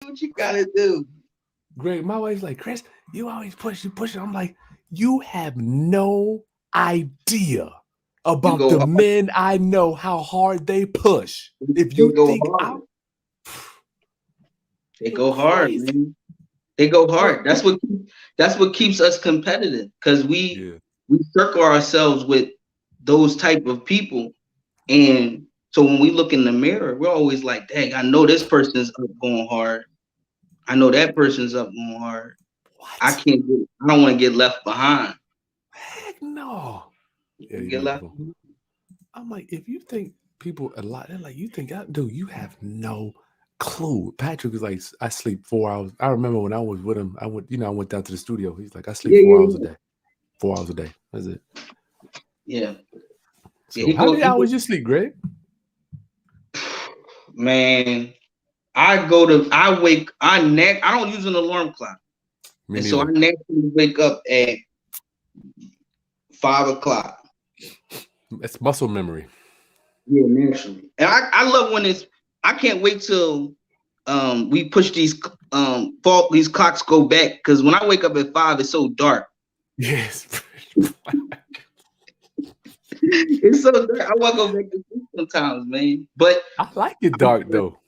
what you gotta do. Greg, my wife's like, Chris, you always push, you push it. I'm like, you have no idea You about go the hard. men I know, how hard they push. If They you go think hard. I'm, They you're go hard, crazy. man. They go Well, hard. That's what keeps us competitive because we yeah. we circle ourselves with those type of people. And so when we look in the mirror, we're always like, dang, I know this person's up going hard. I know that person's up going hard. What? I don't want to get left behind. Heck no. Yeah, you're Get left beautiful. I'm like, if you think people a lot, they're like, you think dude, you have no clue. Patrick was like, I sleep 4 hours. I remember when I was with him, I went down to the studio. He's like, I sleep Yeah, 4 hours a yeah, day. 4 hours a day. That's it. yeah. Yeah, So how many hours you sleep, Greg? man. I don't use an alarm clock. Me And so I neither. naturally wake up at 5 o'clock. It's muscle memory. Yeah, naturally. And I love when I can't wait till we push these clocks go back because when I wake up at 5, it's so dark. Yes. It's so dark. I want to go back to sleep sometimes, man. But I like it dark though.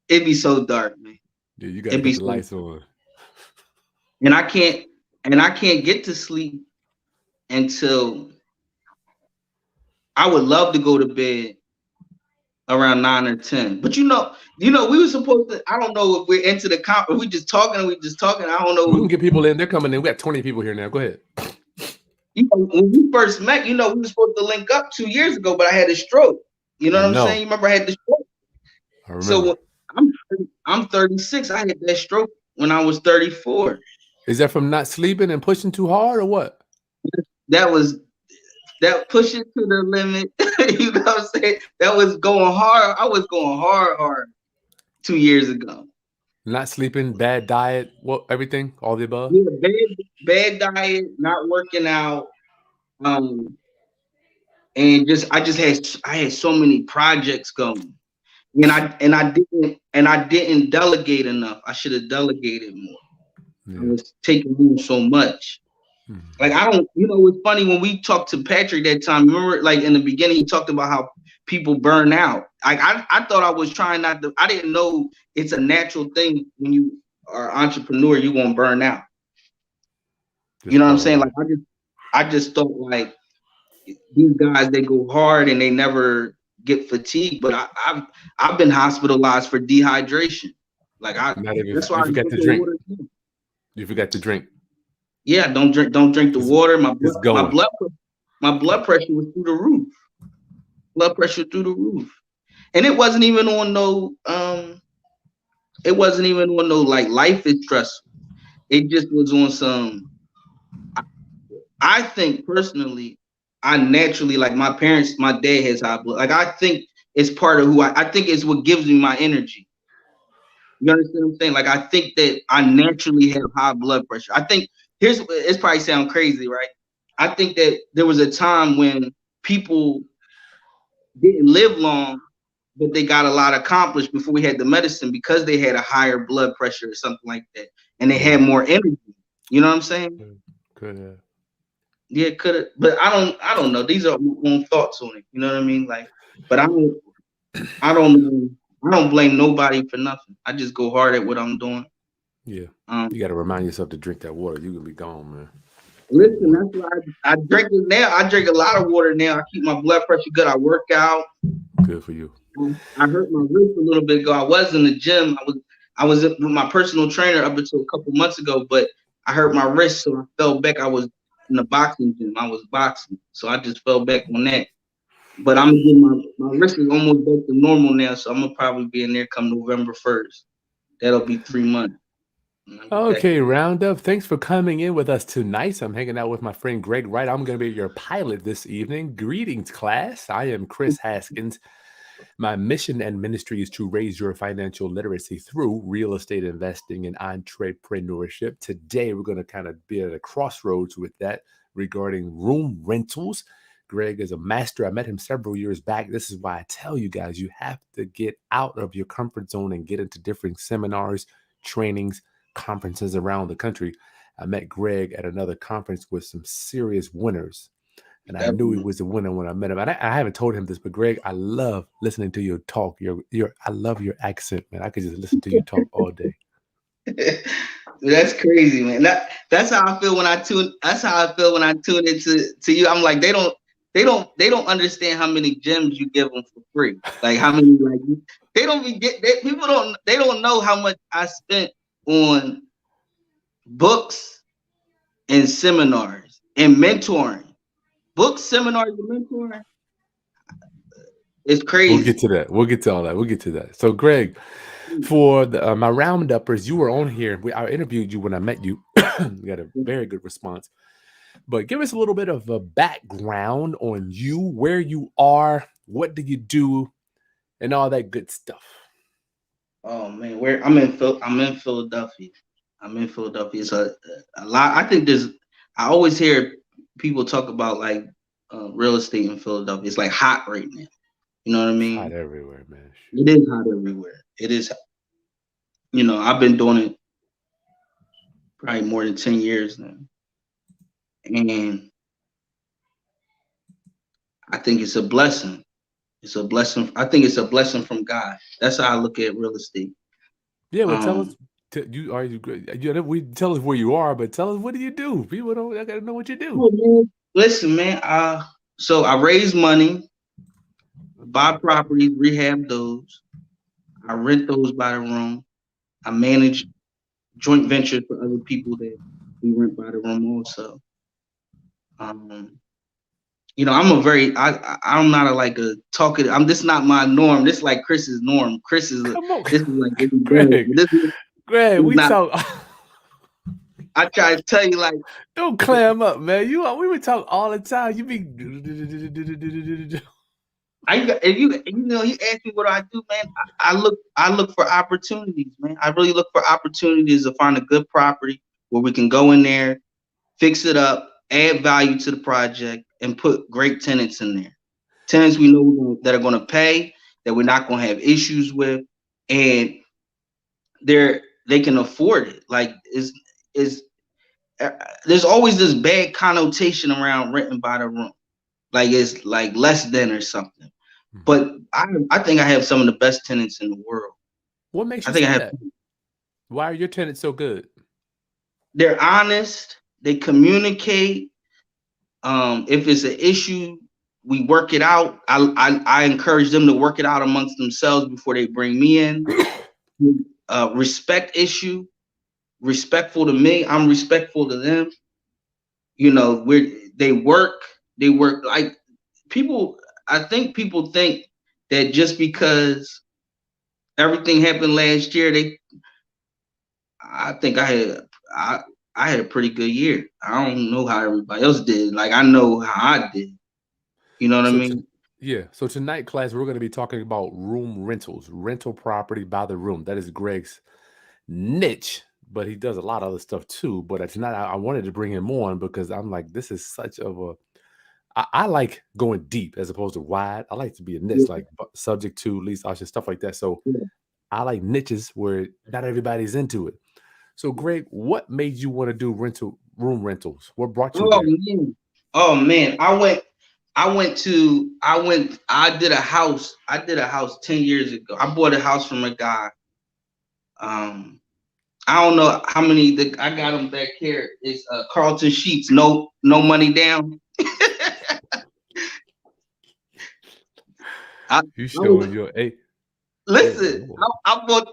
it'd be so dark, man. Yeah, you gotta It'd be put the so lights on. and I can't get to sleep until I would love to go to bed around 9 or 10. But we were supposed to. I don't know if we're into the comp. If we just talking. I don't We can know. get people in. They're coming in. We got 20 people here now. Go ahead. When we first met, we were supposed to link up 2 years ago, but I had a stroke. You know I what I'm know. saying? You remember I had the stroke. I remember. So I'm 36. I had that stroke when I was 34. Is that from not sleeping and pushing too hard or what? That was that pushing to the limit. You know what I'm saying? That was going hard. I was going hard 2 years ago. Not sleeping, bad diet, what everything, all the above? Yeah, bad diet, not working out, um, and I had so many projects going, and I didn't delegate enough. I should have delegated more. I Yeah. was taking on so much. Like Mhm. I don't, it's funny when we talked to Patrick that time. Remember, like in the beginning, he talked about how people burn out. Like I thought I was trying not to. I didn't know it's a natural thing when you are an entrepreneur. You're gonna burn out. You Just know what I'm part of saying? Like it. I just thought like these guys they go hard and they never get fatigued. But I've been hospitalized for dehydration. Like Not even that's why you I forgot drink to the drink. water. You forgot to drink. Yeah, don't drink the It's, water. it's My going. blood pressure was through the roof. Blood pressure through the roof. And it wasn't even on no like life is stressful. It just was on some I think personally, I naturally like my dad has high blood. Like I think it's part of who I think it's what gives me my energy. You understand what I'm saying? Like I think that I naturally have high blood pressure. I think it's probably sound crazy, right? I think that there was a time when people didn't live long, but they got a lot accomplished before we had the medicine because they had a higher blood pressure or something like that, and they had Yeah. more energy. You know what I'm saying? Could have. Yeah, could have, but I don't know. These are my own thoughts on it. You know what I mean? Like, but I don't, I don't blame nobody for nothing. I just go hard at what I'm doing. Yeah. Um, You gotta remind yourself to drink that water. You can be gone, man. Drink Listen, water. that's why I drink it now. I drink a lot of water now. I keep my blood pressure good. I work out. Good for you. I hurt my wrist a little bit ago. I was in the gym. I was with my personal trainer up until a couple months ago, but I hurt my wrist, so I fell back. I was in the boxing gym. I was boxing, so I just fell back on that. But I'm gonna get my wrist is almost back to normal now, so I'm gonna probably be in there come November 1st. That'll be 3 months. And I'll be back. Okay, Roundup. Thanks for coming in with us tonight. I'm hanging out with my friend Greg Wright. I'm going to be your pilot this evening. Greetings, class. I am Chris Haskins. My mission and ministry is to raise your financial literacy through real estate investing and entrepreneurship. Today, we're going to kind of be at a crossroads with that regarding room rentals. Greg is a master. I met him several years back. This is why I tell you guys, you have to get out of your comfort zone and get into different seminars, trainings, conferences around the country. I met Greg at another conference with some serious winners. And I knew he was a winner when I met him. And I haven't told him this, but Greg, I love listening to your talk. I love your accent, man. I could just listen to you talk all day. That's crazy, man. That's how I feel when I tune. That's how I feel when I tune into you. I'm like, they don't understand how many gems you give them for free. Like how many, like they don't be they don't know how much I spent on books and seminars and mentoring. Books, seminars, and mentoring. It's crazy. We'll get to that. We'll get to all that. We'll get to that. So, Greg, for my rounduppers, you were on here. I interviewed you when I met you. We got a very good response. But give us a little bit of a background on you, where you are, what do you do, and all that good stuff. Oh man, I'm in Philadelphia. I'm in Philadelphia. It's a lot. I think I always hear people talk about like real estate in Philadelphia. It's like hot right now. You know what I mean? Hot everywhere, man. It is hot everywhere. It is. You know, I've been doing it probably more than 10 years now. And I think it's a blessing. It's a blessing. I think it's a blessing from God. That's how I look at real estate. Yeah, well, tell us. We tell us where you are, but tell us, what do you do? People don't. I gotta know what you do. Oh, man. Listen, man. So I raise money, buy properties, rehab those. I rent those by the room. I manage joint ventures for other people that we rent by the room also. You know, I'm not a talkative. This is not my norm. This is like Chris's norm. This is like Greg. Greg, we talk. I try to tell you, like, don't clam up, man. We would talk all the time. You be. If you ask me what I do, man. I look for opportunities, man. I really look for opportunities to find a good property where we can go in there, fix it up, add value to the project, and put great tenants in there. Tenants we know that are going to pay, that we're not going to have issues with, and they can afford it. Like there's always this bad connotation around renting by the room, like it's like less than or something. But I think I have some of the best tenants in the world. What makes you say that? Why are your tenants so good? They're honest. They communicate. If it's an issue, we work it out. I encourage them to work it out amongst themselves before they bring me in. Respect issue. Respectful to me. I'm respectful to them. You know, they work like people. I think people think that just because everything happened last year, I think I had a pretty good year. I don't know how everybody else did. Like I know how I did. You know what I mean? Yeah. So tonight, class, we're going to be talking about room rentals, rental property by the room. That is Greg's niche, but he does a lot of other stuff too. But tonight, I wanted to bring him on because I'm like, this is such of a. I like going deep as opposed to wide. I like to be a niche, like subject to, lease option, stuff like that. So I like niches where not everybody's into it. So, Greg, what made you want to do room rentals? What brought you there? Oh man, I did a house 10 years ago. I bought a house from a guy. I don't know how many I got them back here. It's Carlton Sheets, no money down. You showing your A. Listen, I bought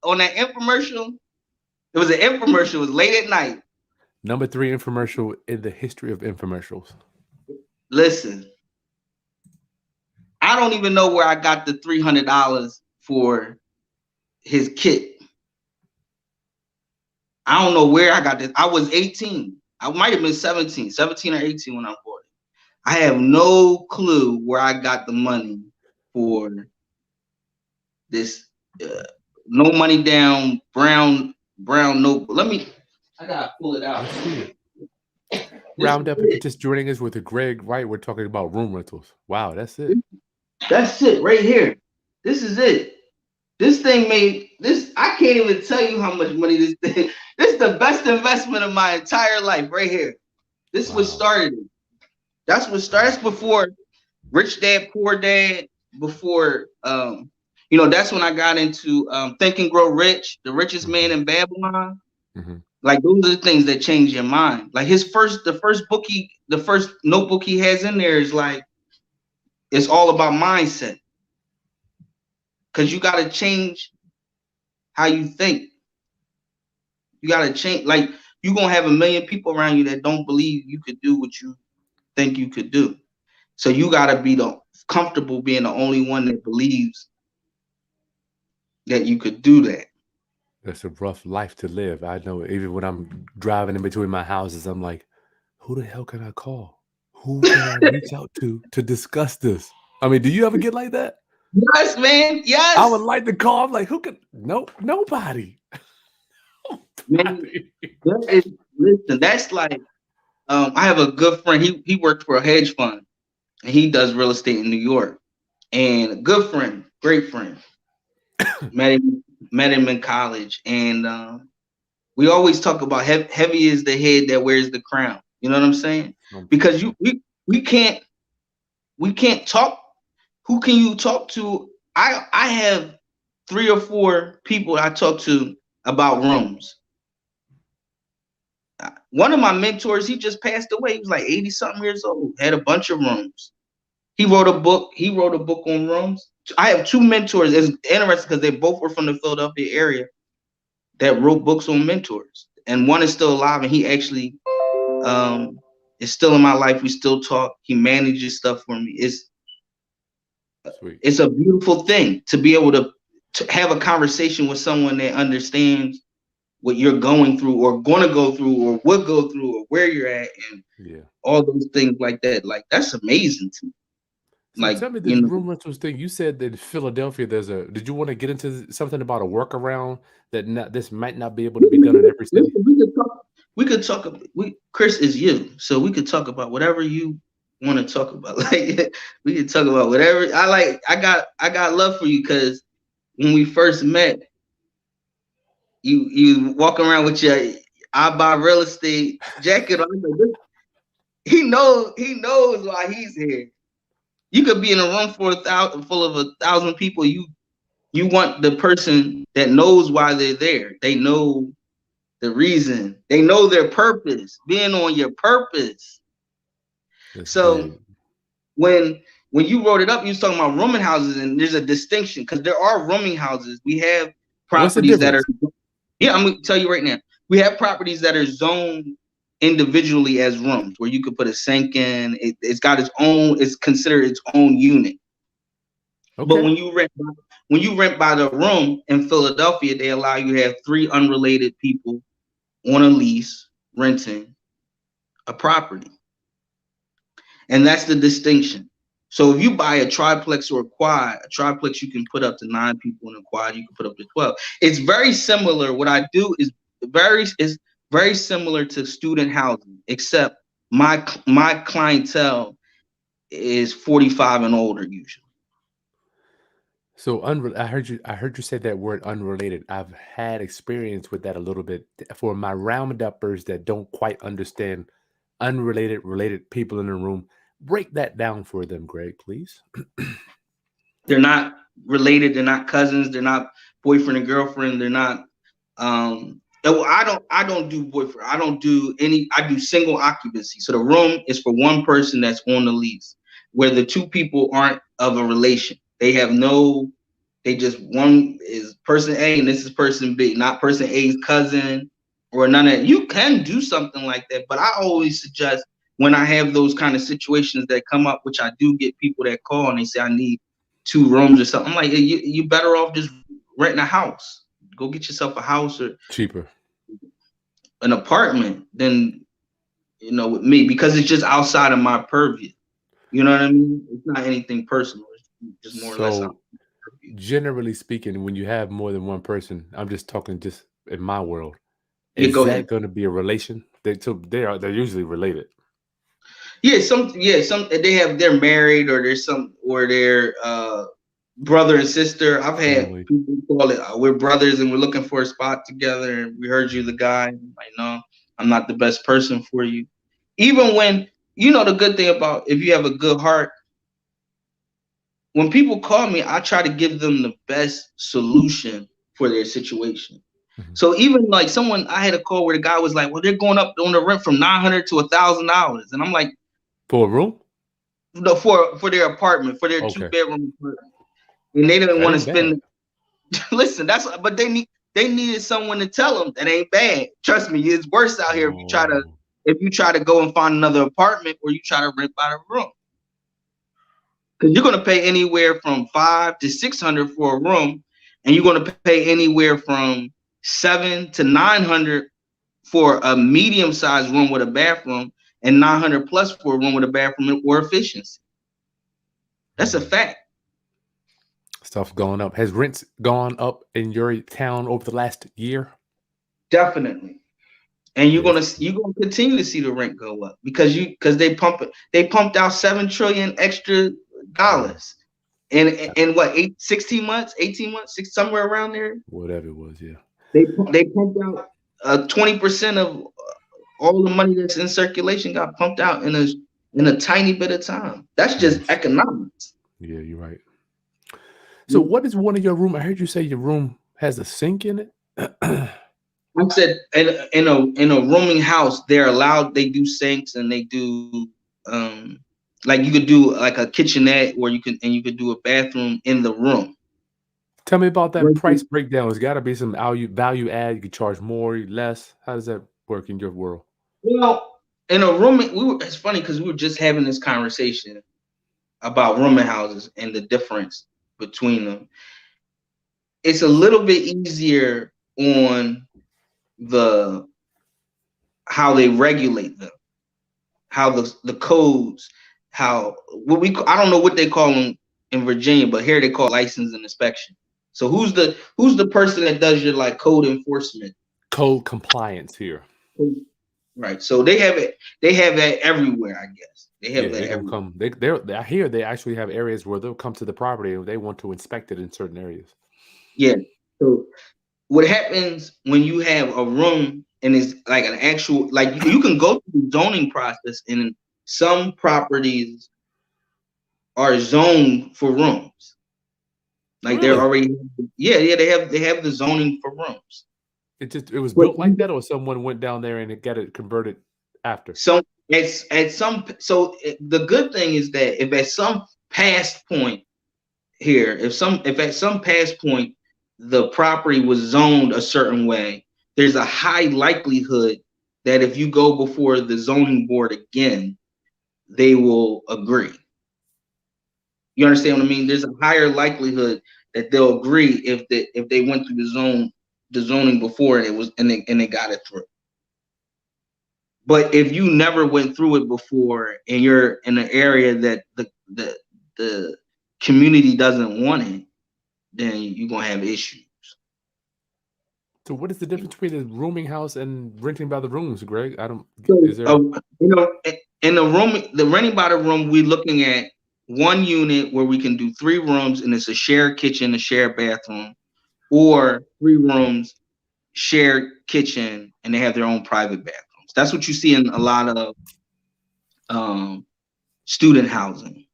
on that infomercial. It was an infomercial. It was late at night. Number 3 infomercial in the history of infomercials. Listen, I don't even know where I got the $300 for his kit. I don't know where I got this. I was 18. I might have been 17 or 18 when I bought it. I have no clue where I got the money for this. No money down, brown notebook. I gotta pull it out. Round up, if you're just joining us with Greg Wright, we're talking about room rentals. Wow, that's it. That's it right here. This is it. This thing made this. I can't even tell you how much money this thing. This is the best investment of my entire life, right here. This was started. That's what starts before Rich Dad Poor Dad. Before that's when I got into Think and Grow Rich, The Richest Man in Babylon. Like those are the things that change your mind. Like the first notebook he has in there is like it's all about mindset. Because you got to change how you think. You got to change. Like you're going to have a million people around you that don't believe you could do what you think you could do. So you got to be comfortable being the only one that believes that you could do that. That's a rough life to live. I know. Even when I'm driving in between my houses, I'm like, who the hell can I call? Who can I reach out to discuss this? I mean, do you ever get like that? Yes, man. Yes. I would like to call. I'm like, who could? Nope, nobody. Man, listen, that's like, I have a good friend. He worked for a hedge fund, and he does real estate in New York. And a good friend, great friend, met him in college, and we always talk about heavy is the head that wears the crown. You know what I'm saying? Because we can't talk. Who can you talk to? I have 3 or 4 people I talk to about rooms. One of my mentors, he just passed away. He was like 80 something years old. Had a bunch of rooms. He wrote a book on rooms. I have 2 mentors. It's interesting because they both were from the Philadelphia area that wrote books on mentors. And one is still alive, and he actually is still in my life. We still talk. He manages stuff for me. It's a beautiful thing to be able to have a conversation with someone that understands what you're going through or going to go through or would go through or where you're at and all those things like that. Like, that's amazing to me. So like, tell me this room rentals thing. You said that in Philadelphia, did you want to get into something about a workaround that this might not be able to be done in every city? We could talk. Chris is you, so we could talk about whatever you want to talk about. Like, we could talk about whatever. I got love for you because when we first met, you walk around with your I buy real estate jacket on. He knows why he's here. You could be in a room full of 1,000 people. You want the person that knows why they're there. They know the reason. They know their purpose. Being on your purpose. That's so big. When you wrote it up, you was talking about rooming houses, and there's a distinction because there are rooming houses. We have properties that are. Yeah, I'm gonna tell you right now. We have properties that are zoned individually as rooms where you could put a sink in. It's got its own. It's considered its own unit. Okay. But when you rent by the room in Philadelphia, they allow you to have 3 unrelated people on a lease renting a property, and that's the distinction. So if you buy a triplex or a triplex you can put up to 9 people, in a quad you can put up to 12. It's very similar. What I do is very similar to student housing, except my clientele is 45 and older usually. So I heard you say that word unrelated. I've had experience with that a little bit. For my round-uppers that don't quite understand related people in the room, break that down for them, Greg, please. They're not related. They're not cousins. They're not boyfriend and girlfriend. They're not. I don't do boyfriend. I do single occupancy. So the room is for one person that's on the lease, where the 2 people aren't of a relation. They have one is person A and this is person B, not person A's cousin or none of that. You can do something like that, but I always suggest when I have those kind of situations that come up, which I do get people that call and they say I need 2 rooms or something. I'm like, you better off just renting a house. Go get yourself a house or cheaper, an apartment than with me, because it's just outside of my purview. You know what I mean? It's not anything personal. It's just more or less. Generally speaking, when you have more than one person, I'm just talking just in my world. Is that going to be a relation? They're usually related. Yeah, some they're married or they're brother and sister. I've had family. people call it we're brothers and we're looking for a spot together. And we heard you the guy. I'm like, no, I'm not the best person for you. Even when the good thing about if you have a good heart, when people call me, I try to give them the best solution for their situation. Mhm. So even like I had a call where the guy was like, well, they're going up on the rent from $900 to $1,000. And I'm like, For a room? no, for their apartment, for their Okay. 2-bedroom apartment. And they didn't That want to ain't bad. spend listen, but they needed someone to tell them that ain't bad. Trust me, it's worse out here Oh. if you try to go and find another apartment or you try to rent by the room. Because you're gonna pay anywhere from $500 to $600 for a room, and you're gonna pay anywhere from $700 to $900 for a medium-sized room with a bathroom, and $900 plus for a room with a bathroom or efficiency. That's a fact. Stuff's going up. Has rents gone up in your town over the last year? Definitely. And you're Yes. gonna continue to see the rent go up because they pumped out $7 trillion extra dollars in what 16 months, 18 months, somewhere around there. Whatever it was, yeah. They pumped out 20% of all the money that's in circulation got pumped out in a tiny bit of time. That's just Yes. economics. Yeah, you're right. So what is one of your room? I heard you say your room has a sink in it. I said in a rooming house, they do sinks and they do like you could do like a kitchenette where you could do a bathroom in the room. Tell me about that Versus- price breakdown. There's got to be some value add. You could charge more, less. How does that work in your world? Well, in a rooming, it's funny because we were just having this conversation about rooming houses and the difference between them. It's a little bit easier on the how they regulate them, how the codes, how I don't know what they call them in Virginia, but here they call license and inspection. So who's the person that does your like code enforcement? Code compliance here. Right. So they have it. They have that everywhere. I guess they have Yeah, that they're gonna everywhere. come. I hear they actually have areas where they'll come to the property and they want to inspect it in certain areas. Yeah. So what happens when you have a room and it's like an actual like you can go through the zoning process and some properties are zoned for rooms. Like they're Really? already yeah they have the zoning for rooms. It was But built like that, or someone went down there and it got it converted after. so at some so the good thing is that if at some past point here, if at some past point the property was zoned a certain way, there's a high likelihood that if you go before the zoning board again, they will agree. You understand what I mean? There's a higher likelihood that they'll agree if they went through the zoning before and they got it through. But if you never went through it before and you're in an area that the community doesn't want it, then you're gonna have issues. So what is the difference between a rooming house and renting by the rooms, Greg? I don't. So, Is there? in the renting by the room, we're looking at one unit where we can do 3 rooms and it's a shared kitchen, a shared bathroom, or 3 rooms, shared kitchen, and they have their own private bathrooms. That's what you see in a lot of student housing.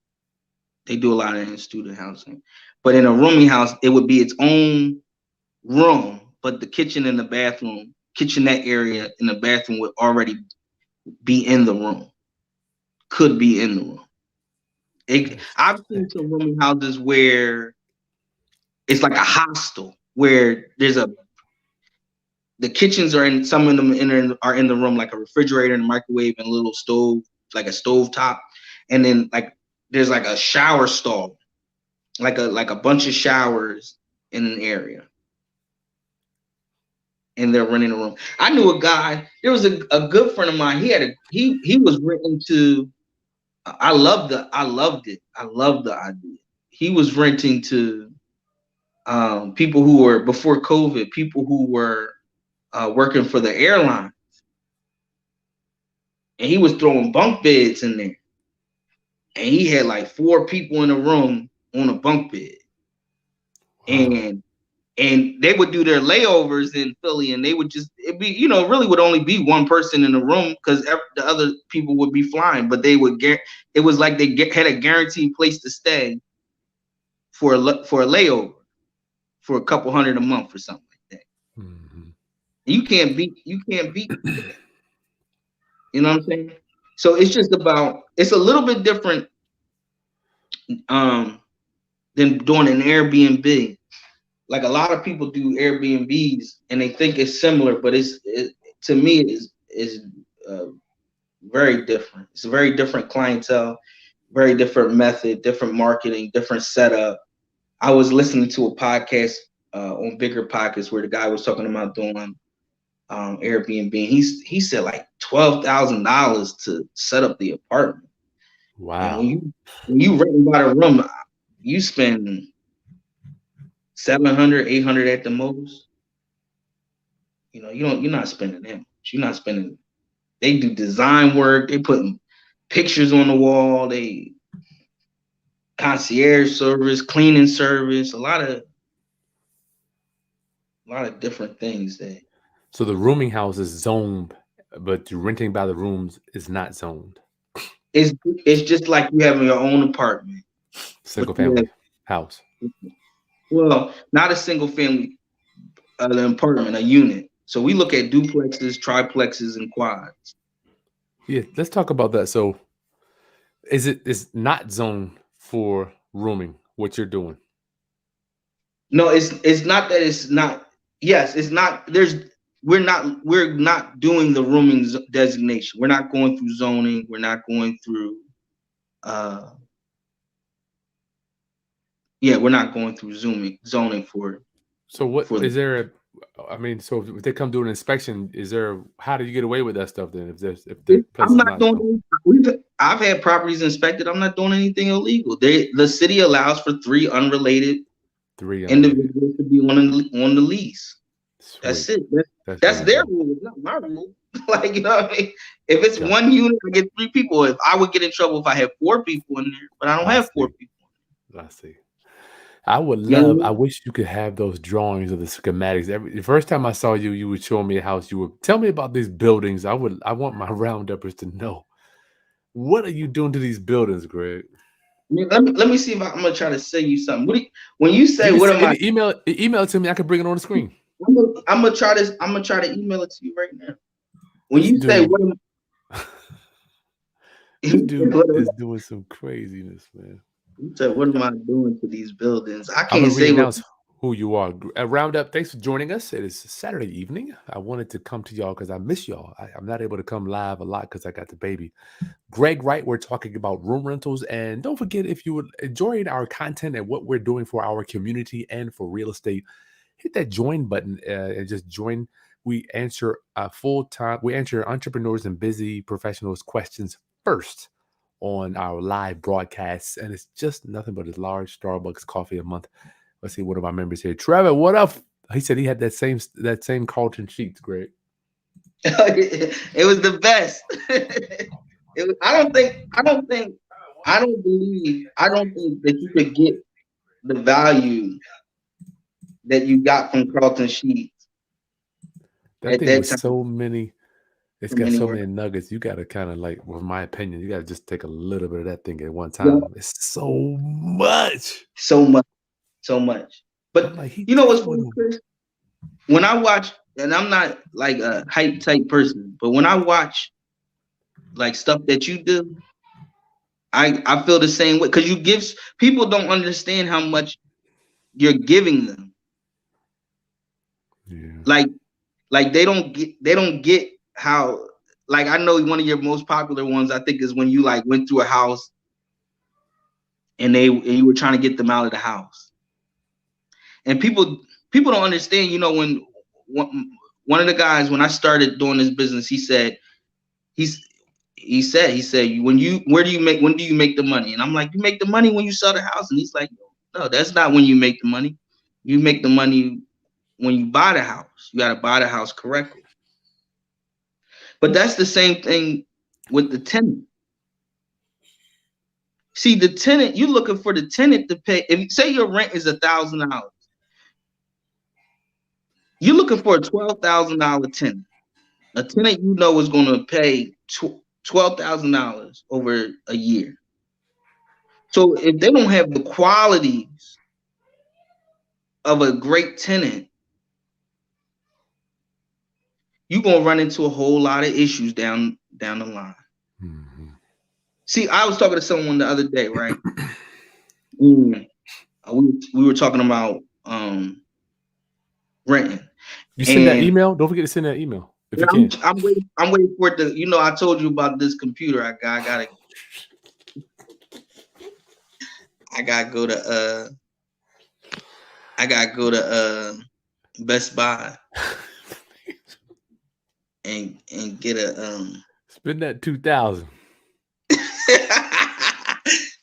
They do a lot of it in student housing, but in a rooming house, it would be its own room, but the kitchen and the bathroom, kitchenette area in the bathroom would already be in the room. Could be in the room. That's I've seen some rooming houses where it's like a hostel where the kitchens are in some of them are in the room like a refrigerator and a microwave and a little stove, like a stove top, and then like there's like a shower stall, like a bunch of showers in an area, and they're renting a room. I knew a guy. There was a good friend of mine. He was renting to. I loved it. I loved the idea. He was renting to people who were before COVID, people who were working for the airline, and he was throwing bunk beds in there, and he had like 4 people in a room on a bunk bed. Wow. and they would do their layovers in Philly, and they would just it be it really would only be one person in the room because the other people would be flying, but they would get it was like they had a guaranteed place to stay for a layover for a couple hundred a month or something like that. Mm-hmm. You can't beat that. You know what I'm saying? So it's a little bit different um than doing an Airbnb. Like a lot of people do Airbnbs and they think it's similar, but to me is uh, very different. It's a very different clientele, very different method, different marketing, different setup. I was listening to a podcast on Bigger Pockets where the guy was talking about doing Airbnb. He said like $12,000 to set up the apartment, and Wow. when you rent about a room, you spend 700, 800 at the most. You're not spending that much. You're not spending. They do design work. They putting pictures on the wall. They concierge service, cleaning service, a lot of different things that So the rooming house is zoned, but renting by the rooms is not zoned. it's just like you having your own apartment. But Single family house. well, not a single family an apartment, a unit. So we look at duplexes, triplexes, and quads. Yeah, let's talk about that. So is not zoned for rooming what you're doing? No, it's not that it's not. Yes, it's not. We're not doing the rooming designation. We're not going through zoning. We're not going through. Uh, yeah, we're not going through zoning for So what for the. is there? I mean, so if they come do an inspection, is there? How do you get away with that stuff then? If the place I'm is not not zoned? doing. I've had properties inspected. I'm not doing anything illegal. The city allows for 3 unrelated Three unrelated. individuals to be on the lease. That's Sweet. it. That's That's really their dope. rule, not my rule. Like, you know what I mean? If it's Got. one unit, I get 3 people. If I would get in trouble if I had 4 people in there, but I don't I have 4 see. people. I see. I would You know what I love. I mean? wish you could have those drawings of the schematics. The first time I saw you, you would show me a house. You would tell me about these buildings. I would. I want my rounduppers to know what are you doing to these buildings, Greg. I mean, let me see if I'm gonna try to say you something. When you say You can what am I? email it to me. I can bring it on the screen. I'm gonna try this. I'm gonna try to email it to you right now. When This you say dude, what am this dude what am is doing some craziness, man. you said what am I doing to these buildings? I I'm can't gonna say what. re-announce who you are. Roundup, thanks for joining us. It is Saturday evening. I wanted to come to y'all because I miss y'all. I'm not able to come live a lot because I got the baby. Greg Wright, we're talking about room rentals. And don't forget, if you would enjoy our content and what we're doing for our community and for real estate, hit that join button and just join. We answer we answer entrepreneurs and busy professionals questions first on our live broadcasts. And it's just nothing but a large Starbucks coffee a month. Let's see, one of our members here. Trevor, what up? He said he had that same Carlton Sheets, Greg. It was the best. I don't think that you could get the value that you got from Carlton Sheets That at thing that was time so many. It's from got so anywhere. many nuggets. You got to kind of like, with my opinion, you got to just take a little bit of that thing at one Yeah, time. It's so much. so much, so much. I'm But like, he you know did what's what? funny, Chris? When I watch, and I'm not like a hype type person, but when I watch like stuff that you do, I feel the same way because people don't understand how much you're giving them. Yeah. Like they don't get how, like, I know one of your most popular ones I think is when you like went through a house and you were trying to get them out of the house. And people don't understand, when one of the guys, when I started doing this business, he's he said when do you make the money? And I'm like, you make the money when you sell the house. And he's like, no, that's not when you make the money. You make the money when you buy the house. You got to buy the house correctly. But that's the same thing with the tenant. See, the tenant, you're looking for the tenant to pay. If you say your rent is $1,000, You're looking for a $12,000 tenant. A tenant you know is going to pay $12,000 over a year. So if they don't have the qualities of a great tenant, you're gonna run into a whole lot of issues down the line. Mm-hmm. See, I was talking to someone the other day, right? we were talking about renting. You send that And email. Don't forget to send that email if you can. I'm waiting for it to, I told you about this computer I got. I gotta go to Best Buy and get a Spend that 2,000. I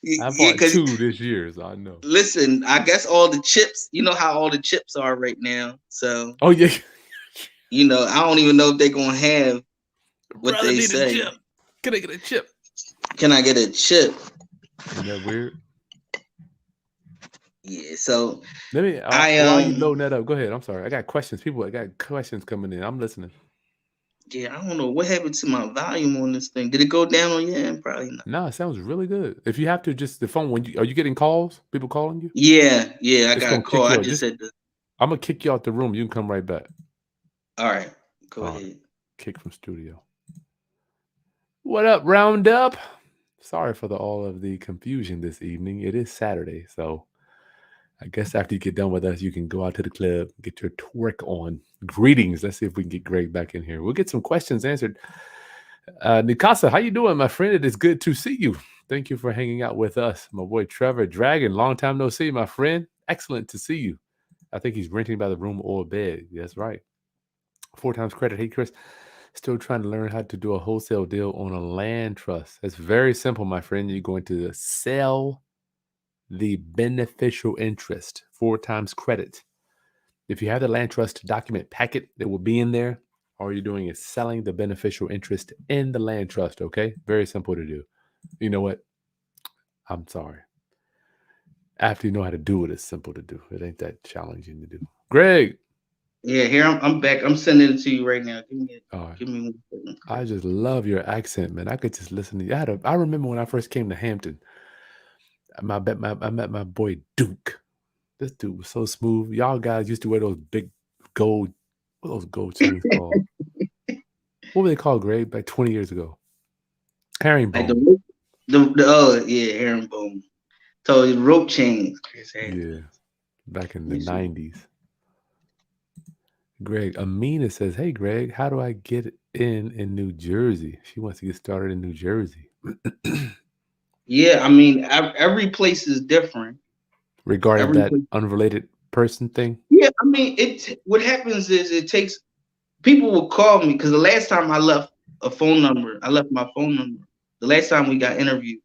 yeah, bought because 2 this year, so I know. listen, I guess all the chips, you know how all the chips are right now. So Oh yeah. I don't even know if they're gonna have what Brother, they need say. a chip. Can I get a chip? Can I get a chip? Isn't that weird? Yeah. So Let me. While you loading that up, go ahead. I'm sorry. I got questions. I got questions coming in. I'm listening. Yeah, I don't know what happened to my volume on this thing. Did it go down on your end? Probably not. No, it sounds really good. If you have to, just the phone. Are you getting calls? People calling you? Yeah, I It's got a gonna call. kick you I out. just said I'm gonna kick you out the room. You can come right back. all right, go All right. ahead. Kick from studio. What up, Roundup? Sorry for all of the confusion this evening. It is Saturday, so I guess after you get done with us, you can go out to the club, get your twerk on. Greetings. Let's see if we can get Greg back in here. We'll get some questions answered. Nikasa, how you doing, my friend? It is good to see you. Thank you for hanging out with us. My boy Trevor Dragon, long time no see, my friend. Excellent to see you. I think he's renting by the room or bed. That's right. 4 times credit. Hey, Chris. Still trying to learn how to do a wholesale deal on a land trust. It's very simple, my friend. You're going to sell the beneficial interest 4 times credit. If you have the land trust document packet that will be in there, all you're doing is selling the beneficial interest in the land trust, okay? Very simple to do. You know what? I'm sorry. After you know how to do it, it's simple to do. It ain't that challenging to do. Greg. Yeah, here I'm back. I'm sending it to you right now. Give me 1 second. I just love your accent, man. I could just listen to you. I remember when I first came to Hampton. I met my boy Duke. This dude was so smooth. Y'all guys used to wear those big gold, what are those gold chains called? What were they called, Greg? Like 20 years ago. Herringbone. Like oh yeah, herringbone. So it's rope chains. Yeah, back in the 90s. Greg, Amina says, "Hey, Greg, how do I get in New Jersey?" She wants to get started in New Jersey. Yeah, I mean, every place is different. Regarding that unrelated person thing? Yeah, I mean, what happens is it takes, people will call me because the last time I left my phone number. The last time we got interviewed,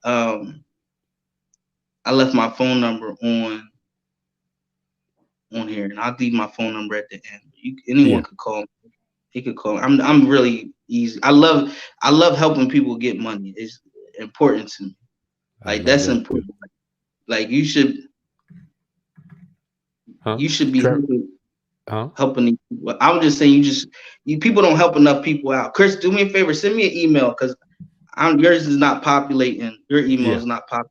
I left my phone number on here, and I'll leave my phone number at the end. Anyone could call me. He could call me. I'm really easy. I love helping people get money. It's important to me. Like that's important. Too. Like you should be helping these people. I'm just saying people don't help enough people out. Chris, do me a favor, send me an email because yours is not populating. Your email is not populating.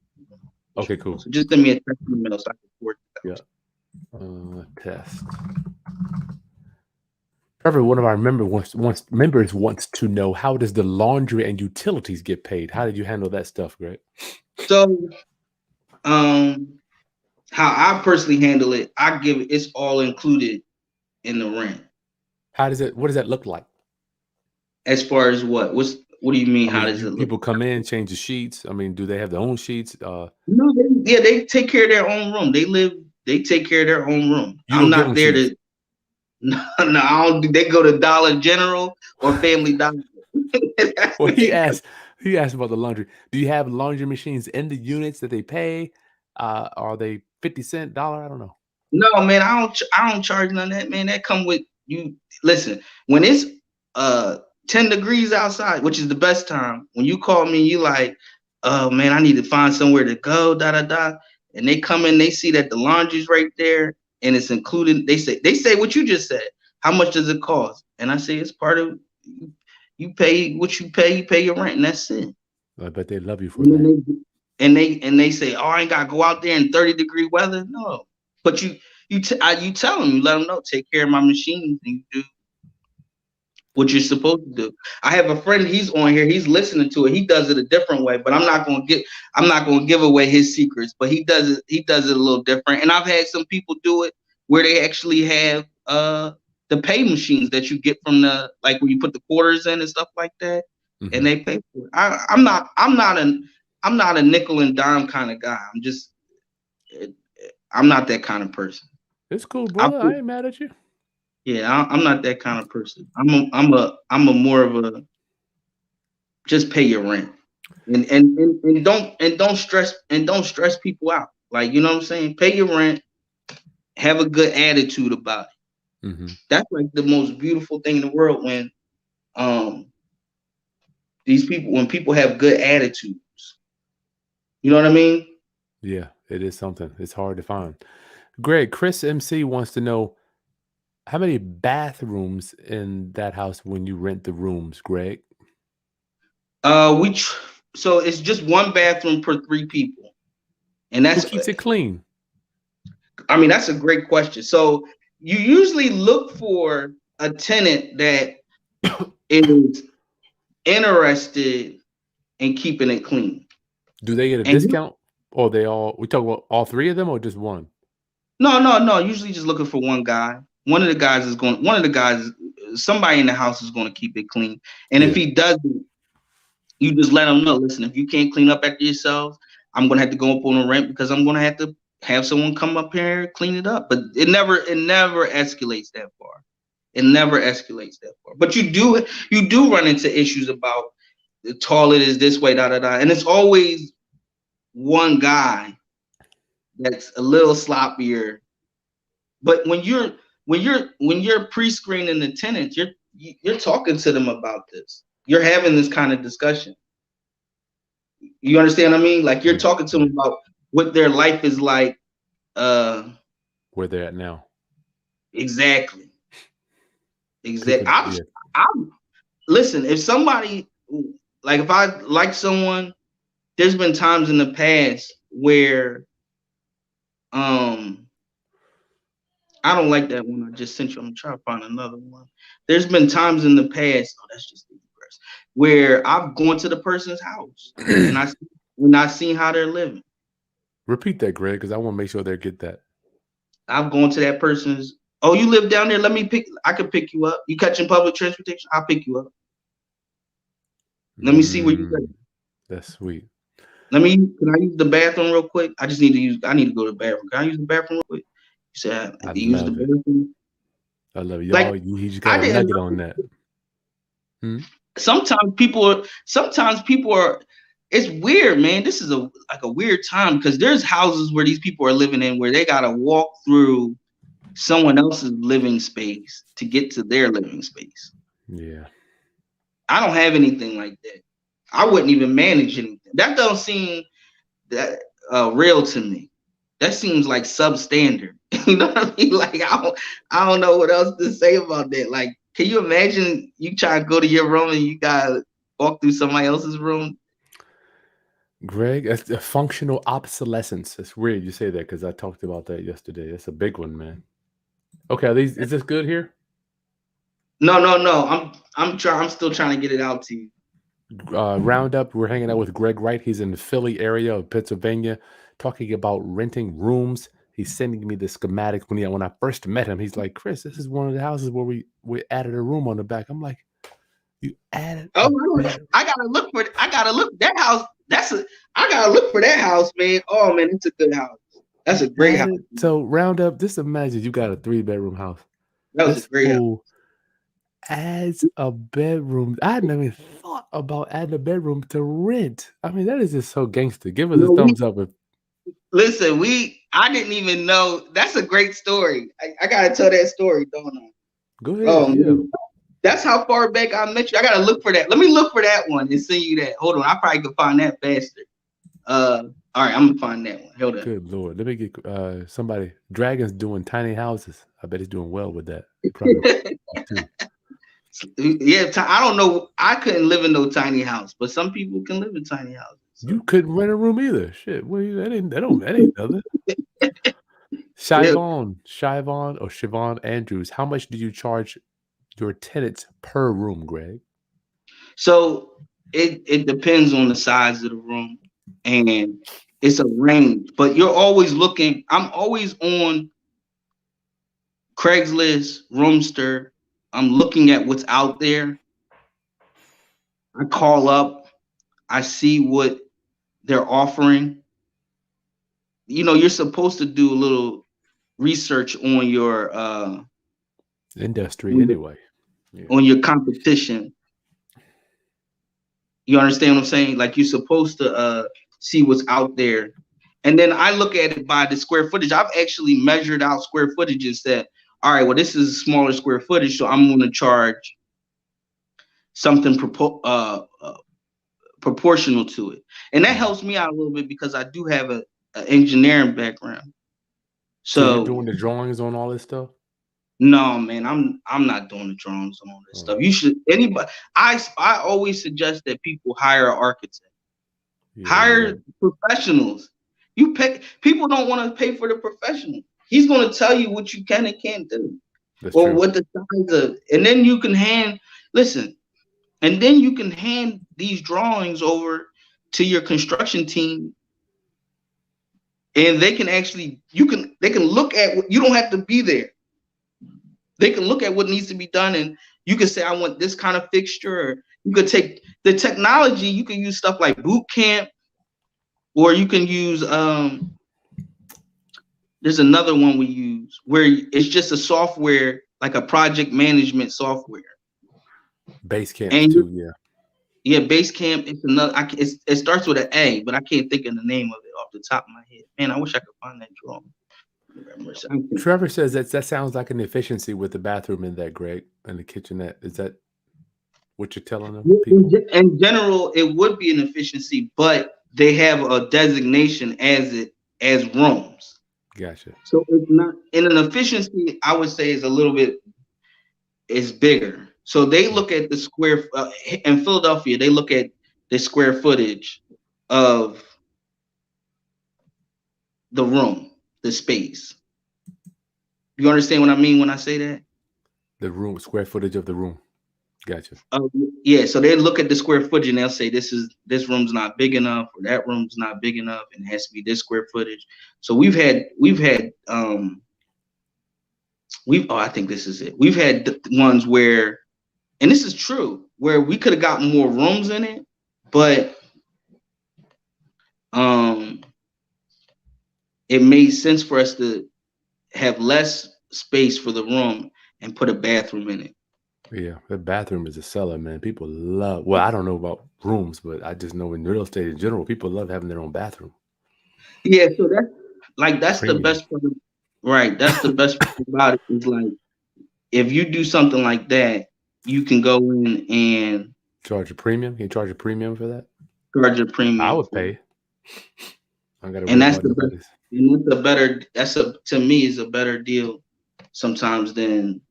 Okay, cool. So just send me a text email so I can forward it out. Test. Trevor, one of our members wants to know, how does the laundry and utilities get paid? How did you handle that stuff, Greg? So, how I personally handle it, it's all included in the rent. What does that look like? As far as what do you mean? How does it look? People come in, change the sheets. I mean, do they have their own sheets? No, they take care of their own room. They take care of their own room. I'm not there to. No, I don't. They go to Dollar General or Family Dollar. Well, he asked about the laundry. Do you have laundry machines in the units that they pay? Are they 50-cent, $1? I don't know. No, man, I don't charge none of that, man. That come with you. Listen, when it's 10 degrees outside, which is the best time, when you call me, you like, oh man, I need to find somewhere to go, and they come in, they see that the laundry's right there, and it's included. They say what you just said. How much does it cost? And I say it's part of you pay what you pay your rent, and that's it. I bet they love you for And that. they say, oh, I ain't gotta go out there in 30-degree weather. No, but you tell them, you let them know, take care of my machines, and you do what you're supposed to do. I have a friend, he's on here, he's listening to it. He does it a different way, but I'm not gonna give away his secrets, but he does it a little different. And I've had some people do it where they actually have the pay machines that you get from the, like where you put the quarters in and stuff like that, and they pay for it. I'm not a nickel and dime kind of guy. I'm not that kind of person. It's cool, brother. I ain't mad at you. Yeah, I'm not that kind of person. I'm a more of a just pay your rent and don't stress people out. Like, you know what I'm saying? Pay your rent, have a good attitude about it. That's like the most beautiful thing in the world when when people have good attitudes. You know what I mean? Yeah, it is something. It's hard to find. Greg, Chris MC wants to know, how many bathrooms in that house when you rent the rooms, Greg? So it's just one bathroom per 3 people, and Who keeps it clean? I mean, that's a great question. So you usually look for a tenant that is interested in keeping it clean. Do they get a discount, or we talk about all 3 of them, or just one? No. Usually just looking for one guy. Somebody in the house is going to keep it clean. And if he doesn't, you just let them know, listen, if you can't clean up after yourselves, I'm going to have to go up on the rent because I'm going to have someone come up here clean it up. But it never escalates that far. It never escalates that far. But you do run into issues about the toilet is this way, da da da. And it's always one guy that's a little sloppier. But when you're pre-screening the tenants, you're talking to them about this. You're having this kind of discussion. You understand what I mean? Like, you're talking to them about what their life is like. Where they're at now. Exactly. Listen, if somebody, like, if I like someone, there's been times in the past where I don't like that one I just sent you. I'm trying to find another one. There's been times in the past, that's just the worst, where I've gone to the person's house and I seen how they're living. Repeat that, Greg, because I want to make sure they get that. I've gone to that person's. Oh, you live down there? I could pick you up. You catching public transportation? I'll pick you up. Let me see where you go. That's sweet. Can I use the bathroom real quick? I need to go to the bathroom. Can I use the bathroom real quick? You said I use the bathroom. I love it. Y'all, you just got a nugget on that. Sometimes people are, it's weird, man. This is a weird time because there's houses where these people are living in where they gotta walk through someone else's living space to get to their living space. Yeah. I don't have anything like that. I wouldn't even manage anything. That don't seem that real to me. That seems like substandard. You know what I mean? Like, I don't know what else to say about that. Like, can you imagine you try to go to your room and you gotta walk through somebody else's room? Greg, that's a functional obsolescence. It's weird you say that because I talked about that yesterday. That's a big one, man. Okay, is this good here? No. I'm still trying to get it out to you. Roundup, we're hanging out with Greg Wright. He's in the Philly area of Pennsylvania, talking about renting rooms. He's sending me the schematic. When I first met him, he's like, Chris, this is one of the houses where we added a room on the back. I'm like, you added I gotta look for that house. I gotta look for that house, man. Oh man, it's a good house. That's a great house. So Roundup, just imagine you got a 3-bedroom house. That was a great house. Adds a bedroom. I hadn't even thought about adding a bedroom to rent. I mean, that is just so gangster. Give us a thumbs up. Listen, I didn't even know. That's a great story. I gotta tell that story, don't I? Go ahead. Yeah. That's how far back I met you. I gotta look for that. Let me look for that one and send you that. Hold on, I probably could find that faster. All right, I'm gonna find that one. Hold up. Good Lord. Let me get somebody. Dragon's doing tiny houses. I bet he's doing well with that. He probably too. Yeah, I don't know. I couldn't live in no tiny house, but some people can live in tiny houses. So. You couldn't rent a room either. Shit. Well, that ain't nothing. Yeah. Siobhan Andrews, how much do you charge your tenants per room, Greg? So it depends on the size of the room, and it's a range. But you're always looking. I'm always on Craigslist, Roomster. I'm looking at what's out there. I call up. I see what they're offering. You're supposed to do a little research on your Industry anyway. Yeah. On your competition. You understand what I'm saying? Like you're supposed to see what's out there. And then I look at it by the square footage. I've actually measured out square footage and said, all right, well, this is a smaller square footage, so I'm going to charge something proportional to it. And that helps me out a little bit because I do have an engineering background. So you're doing the drawings on all this stuff? No, man, I'm not doing the drawings on all this stuff. You should I always suggest that people hire an architect. Yeah, hire professionals. People don't want to pay for the professional. He's going to tell you what you can and can't do. That's or true. What the size of, and then you can hand these drawings over to your construction team, and they can actually they can look at what, you don't have to be there. They can look at what needs to be done, and you can say, I want this kind of fixture. Or you could take the technology. You can use stuff like Boot Camp, or you can use there's another one we use where it's just a software, like a project management software. Basecamp too, yeah. Yeah, Basecamp. It's another. It starts with an A, but I can't think of the name of it off the top of my head. Man, I wish I could find that drawing. Trevor says that sounds like an efficiency with the bathroom in that, Greg, and the kitchenette. Is that what you're telling them? In general, it would be an efficiency, but they have a designation as rooms. Gotcha. So it's not in an efficiency. I would say is bigger. So they look at the square in Philadelphia. They look at the square footage of the room, the space. You understand what I mean when I say that? The room, square footage of the room. Gotcha. Yeah, so they look at the square footage and they'll say this room's not big enough, or that room's not big enough, and it has to be this square footage. So we've had I think this is it. We've had ones where, and this is true, where we could have gotten more rooms in it, but it made sense for us to have less space for the room and put a bathroom in it. Yeah, the bathroom is a seller, man. People love. Well, I don't know about rooms, but I just know in real estate in general, people love having their own bathroom. Yeah, so that's the best part. Right, that's the best part about it is like if you do something like that, you can go in and charge a premium. Can you charge a premium for that? Charge a premium. I would pay. I gotta. And that's the best. And that's a better. To me is a better deal sometimes than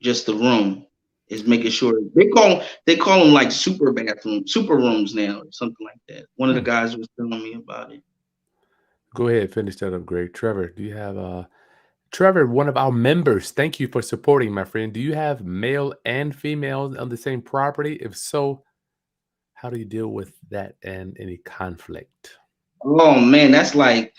just the room. Is making sure they call them like super rooms now, or something like that. One of the guys was telling me about it. Go ahead, finish that up, Greg. Trevor, do you have Trevor, one of our members? Thank you for supporting, my friend. Do you have male and females on the same property? If so, how do you deal with that and any conflict? Oh man, that's like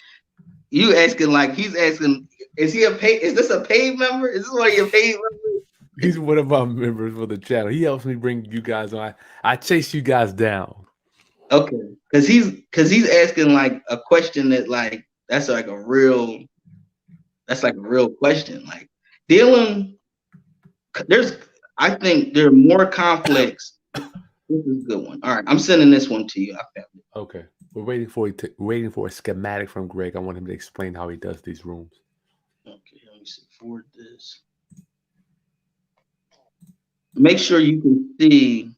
you asking. Like he's asking, is this a paid member? Is this one of your paid members? He's one of our members for the channel. He helps me bring you guys on. I chase you guys down. Okay, because he's asking like a question that's like a real question. Like I think there are more conflicts. This is a good one. All right, I'm sending this one to you. I found it. Okay, we're waiting for a schematic from Greg. I want him to explain how he does these rooms. Okay, let me see. Forward this. Make sure you can see.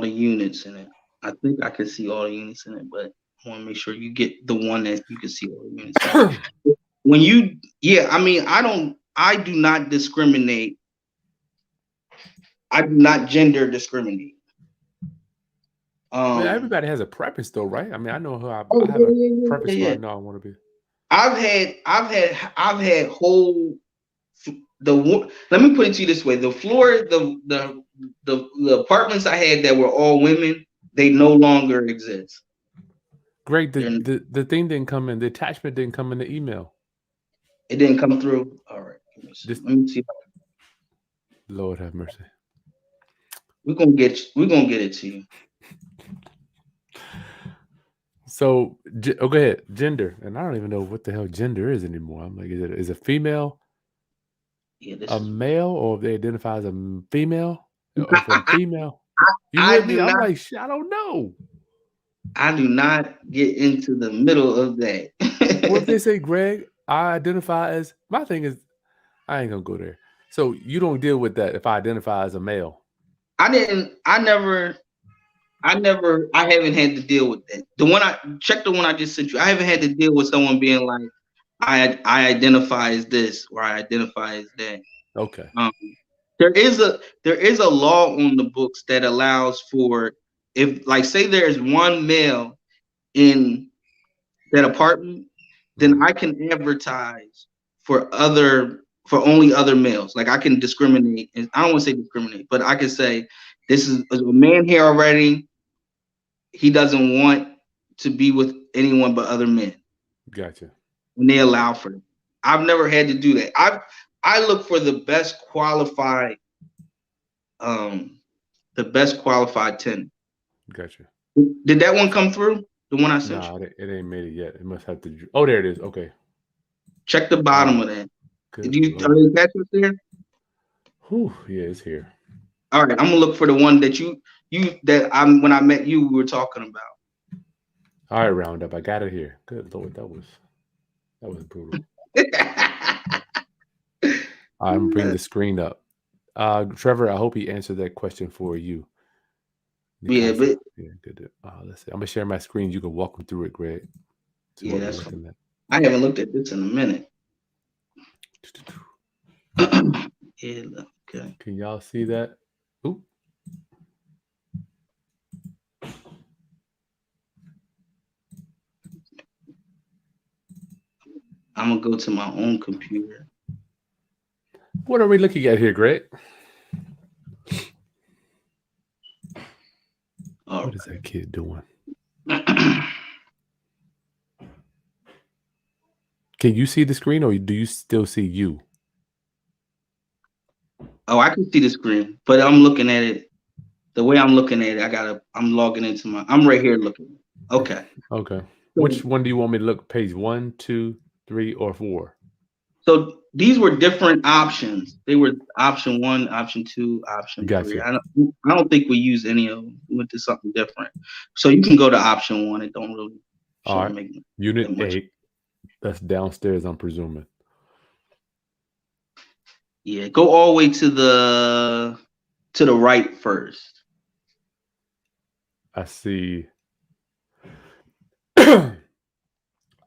all the units in it. I think I can see all the units in it, but I want to make sure you get the one that you can see all the units in it. When you, yeah, I mean, I do not discriminate. I do not gender discriminate. But everybody has a preference, though, right? I mean, I know who I have yeah, a preference who yeah. I know I want to be. I've had whole let me put it to you this way: the floor, the apartments I had that were all women, they no longer exist. Greg, the thing didn't come in. The attachment didn't come in the email. It didn't come through. All right, let me see. Lord have mercy. We're gonna get it to you. So, go ahead. Gender, and I don't even know what the hell gender is anymore. I'm like, is it female? Yeah, a male, or if they identify as a female, or if a female. You I with me? do I'm not. like, I don't know. I do not get into the middle of that. What if they say, Greg, I identify as, my thing is, I ain't gonna go there. So you don't deal with that if I identify as a male. I haven't had to deal with that. The one I just sent you. I haven't had to deal with someone being like, I identify as this or I identify as that. Okay. There is a law on the books that allows for, if, like, say there's one male in that apartment, then I can advertise for only other males. Like, I can discriminate, and I don't want to say discriminate, but I can say, this is a man here already. He doesn't want to be with anyone but other men. Gotcha. And they allow for it. I've never had to do that. I look for the best qualified tenant. Gotcha. Did that one come through? The one I sent you? Nah, it ain't made it yet. It must have to. Oh, there it is. Okay. Check the bottom of that. Are the attachments there? Whew, yeah, it's here. All right, I'm gonna look for the one that when I met you, we were talking about. All right, Roundup. I got it here. Good Lord, that was brutal. I'm bringing the screen up. Trevor, I hope he answered that question for you. Yeah, but good. Let's see. I'm gonna share my screen. You can walk me through it, Greg. Yeah, that's fine. I haven't looked at this in a minute. Yeah, okay. Can y'all see that? Oop. I'm gonna go to my own computer. What are we looking at here, Greg? What is that kid doing? Can you see the screen, or do you still see you? Oh, I can see the screen, but I'm looking at it. The way I'm looking at it, I'm logging into I'm right here looking. Okay. Okay. Which one do you want me to look? Page 1, 2, 3, or 4? So these were different options. They were option 1, option 2, option 3. I don't think we use any of them. We went to something different. So you can go to option 1. It don't really. All right. Unit 8. That's downstairs, I'm presuming. Yeah, go all the way to the right first. I see.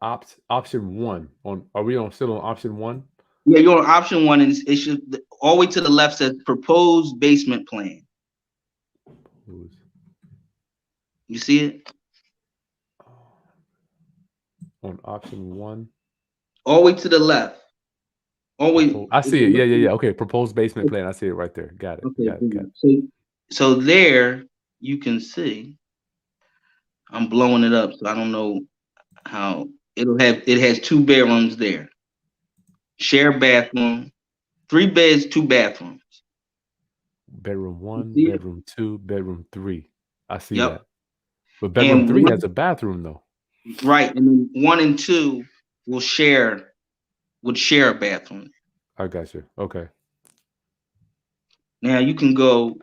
Option 1. Are we still on option 1? Yeah, you're on option 1, and it should all the way to the left says proposed basement plan. You see it? On option 1. All the way to the left. I see it. Yeah. Okay, proposed basement plan. I see it right there. Got it. Okay, got it. So there you can see. I'm blowing it up, so I don't know how it has 2 bedrooms there. Share bathroom, 3 beds, 2 bathrooms. Bedroom 1, bedroom 2, bedroom 3. I see that. But bedroom 3 has a bathroom though. Right, and then 1 and 2 would share a bathroom. I got you. Okay. Now you can go.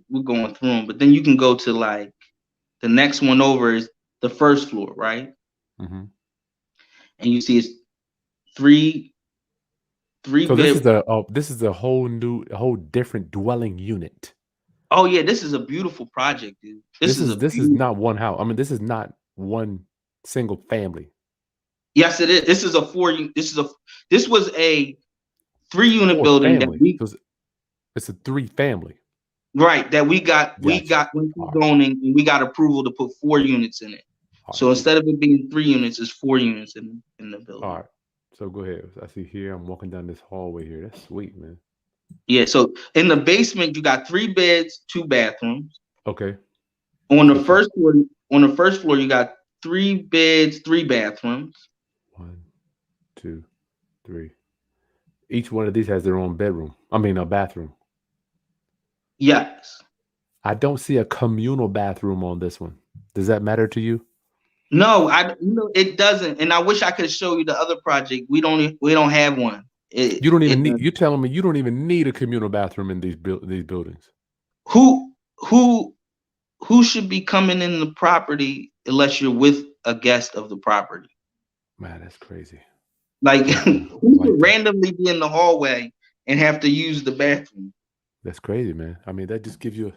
We're going through them, but then you can go to, like, the next one over is the first floor, right? Mm-hmm. And you see it's 3 So this is a whole different dwelling unit. Oh yeah, this is a beautiful project, dude. This is a This is beautiful. not one house. I mean, this is not one single family. Yes, it is. This is a four. This was a 3-unit Four building that family. So it's a 3-family. right that we got Gotcha. went through All right. zoning and we got approval to put 4 units in it. All So right, instead of it being 3 units, it's 4 units in the building. all right. So go ahead. I see here. I'm walking down this hallway here. That's sweet, man. Yeah. So in the basement, you got 3 beds, 2 bathrooms. Okay. On the first floor, you got 3 beds, 3 bathrooms. 1, 2, 3. Each one of these has their own bedroom. I mean, a bathroom. Yes. I don't see a communal bathroom on this one. Does that matter to you? No, it doesn't. And I wish I could show you the other project. We don't have one. You don't even need. You're telling me you don't even need a communal bathroom in these buildings. Who should be coming in the property unless you're with a guest of the property? Man, that's crazy. Like who would randomly be in the hallway and have to use the bathroom? That's crazy, man. I mean, that just gives you.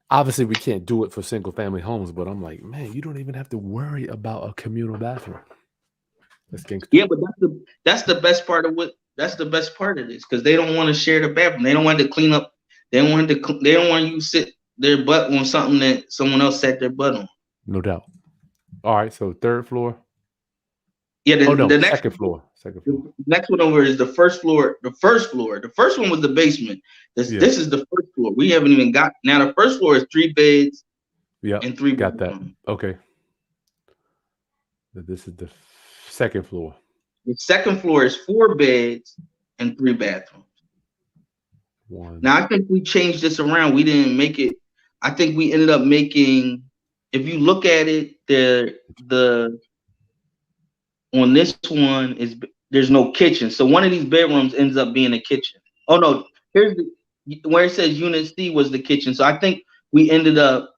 Obviously, we can't do it for single family homes, but I'm like, man, you don't even have to worry about a communal bathroom. That's gangster. Yeah, but that's the best part of this because they don't want to share the bathroom. They don't want to clean up. They don't want you to sit their butt on something that someone else sat their butt on. No doubt. All right, so 3rd floor. Yeah, the next second floor. The next one over is the first floor. The first floor. The first one was the basement. This is the first floor. We haven't even got now. The first floor is 3 beds. Yeah, and 3 got bathrooms. that. Okay. This is the second floor. The second floor is 4 beds and 3 bathrooms. 1. Now I think we changed this around. We didn't make it. I think we ended up making. If you look at it, the on this one there's no kitchen. So one of these bedrooms ends up being a kitchen. Oh no, here's where it says Unit C was the kitchen. So I think we ended up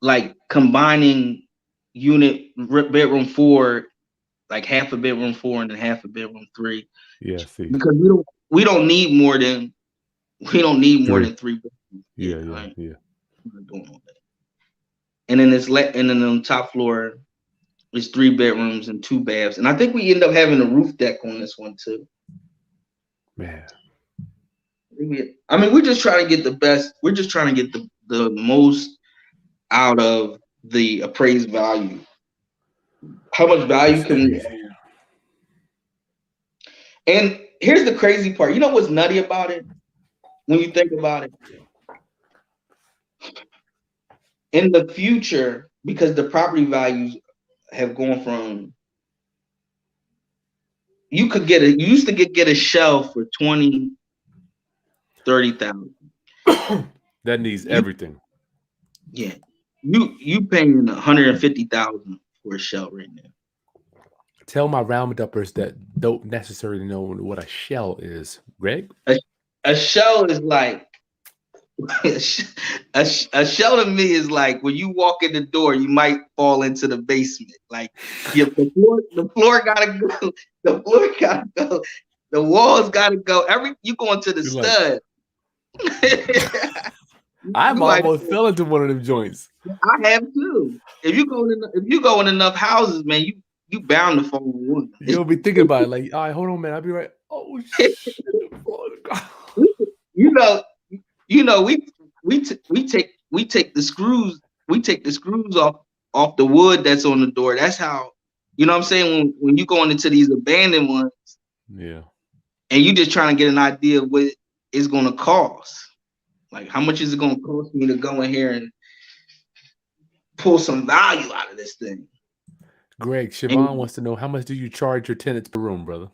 like combining bedroom 4, like half a bedroom 4 and then half a bedroom 3. Yeah, see. Because we don't need more than 3 bedrooms. Yeah. Doing all that. And then and then on the top floor is 3 bedrooms and 2 baths. And I think we end up having a roof deck on this one too. Man. I mean, we're just trying to get the best. We're just trying to get the most out of the appraised value. How much value can we? And here's the crazy part. You know what's nutty about it? When you think about it, in the future, because the property values have gone from, you used to get a shell for 20, 30,000. That needs everything. Yeah, you paying 150,000 for a shell right now. Tell my round-uppers that don't necessarily know what a shell is, Greg. A shell is like a shell to me is like when you walk in the door, you might fall into the basement. Like the floor gotta go, the floor gotta go, the walls gotta go. You going to the stud. I'm almost fell into one of them joints. I have too. If you go in enough houses, man, you bound to fall in one. You'll be thinking about it, like, all right, hold on, man, I'll be right. Oh shit! we take the screws off the wood that's on the door. That's how, you know what I'm saying, when you going into these abandoned ones. Yeah. And you just trying to get an idea of what it's going to cost. Like, how much is it going to cost me to go in here and pull some value out of this thing? Greg, Siobhan wants to know, how much do you charge your tenants per room, brother?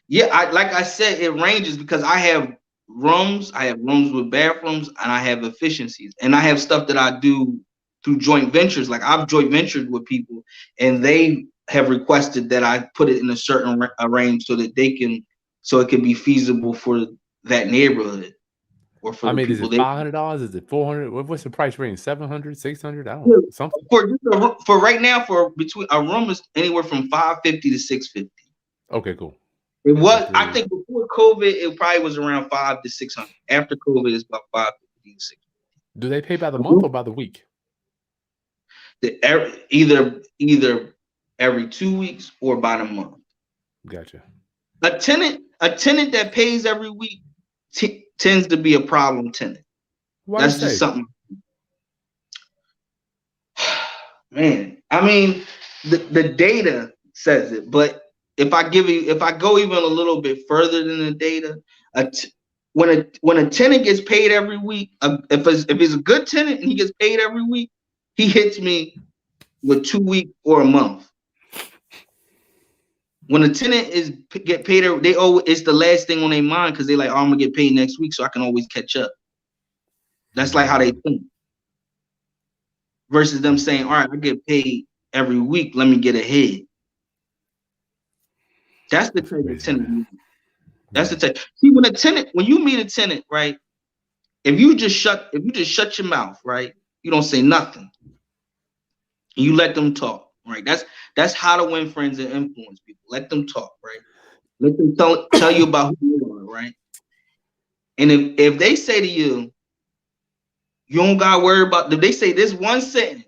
Yeah, like I said, it ranges because I have rooms with bathrooms, and I have efficiencies, and I have stuff that I do through joint ventures. Like I've joint ventured with people, and they have requested that I put it in a certain range so that it can be feasible for that neighborhood. Or for is it $500? Is it $400? What's the price range? $700, $600? I don't know. Something. For right now, for between a room is anywhere from $550 to $650. Okay, cool. It was, I Agreed. think before COVID, it probably was around 5 to 600. After COVID, it's about 550 to 600. Do they pay by the month or by the week? Either every 2 weeks or by the month. Gotcha. A tenant that pays every week tends to be a problem tenant. Why you That's just say? something. Man, I mean, the data says it, but if I go even a little bit further than the data, when a tenant gets paid every week, if he's a good tenant and he gets paid every week, he hits me with 2 weeks or a month. When a tenant get paid, it's the last thing on their mind because they're like, oh, I'm gonna get paid next week, so I can always catch up. That's like how they think. Versus them saying, all right, I get paid every week, let me get ahead. That's the type of tenant. That's the type. See, when you meet a tenant, right? If you just shut your mouth, right? You don't say nothing. You let them talk, right? That's how to win friends and influence people. Let them talk, right? Let them tell you about who you are, right? And if they say to you, you don't gotta worry about, if they say this one sentence,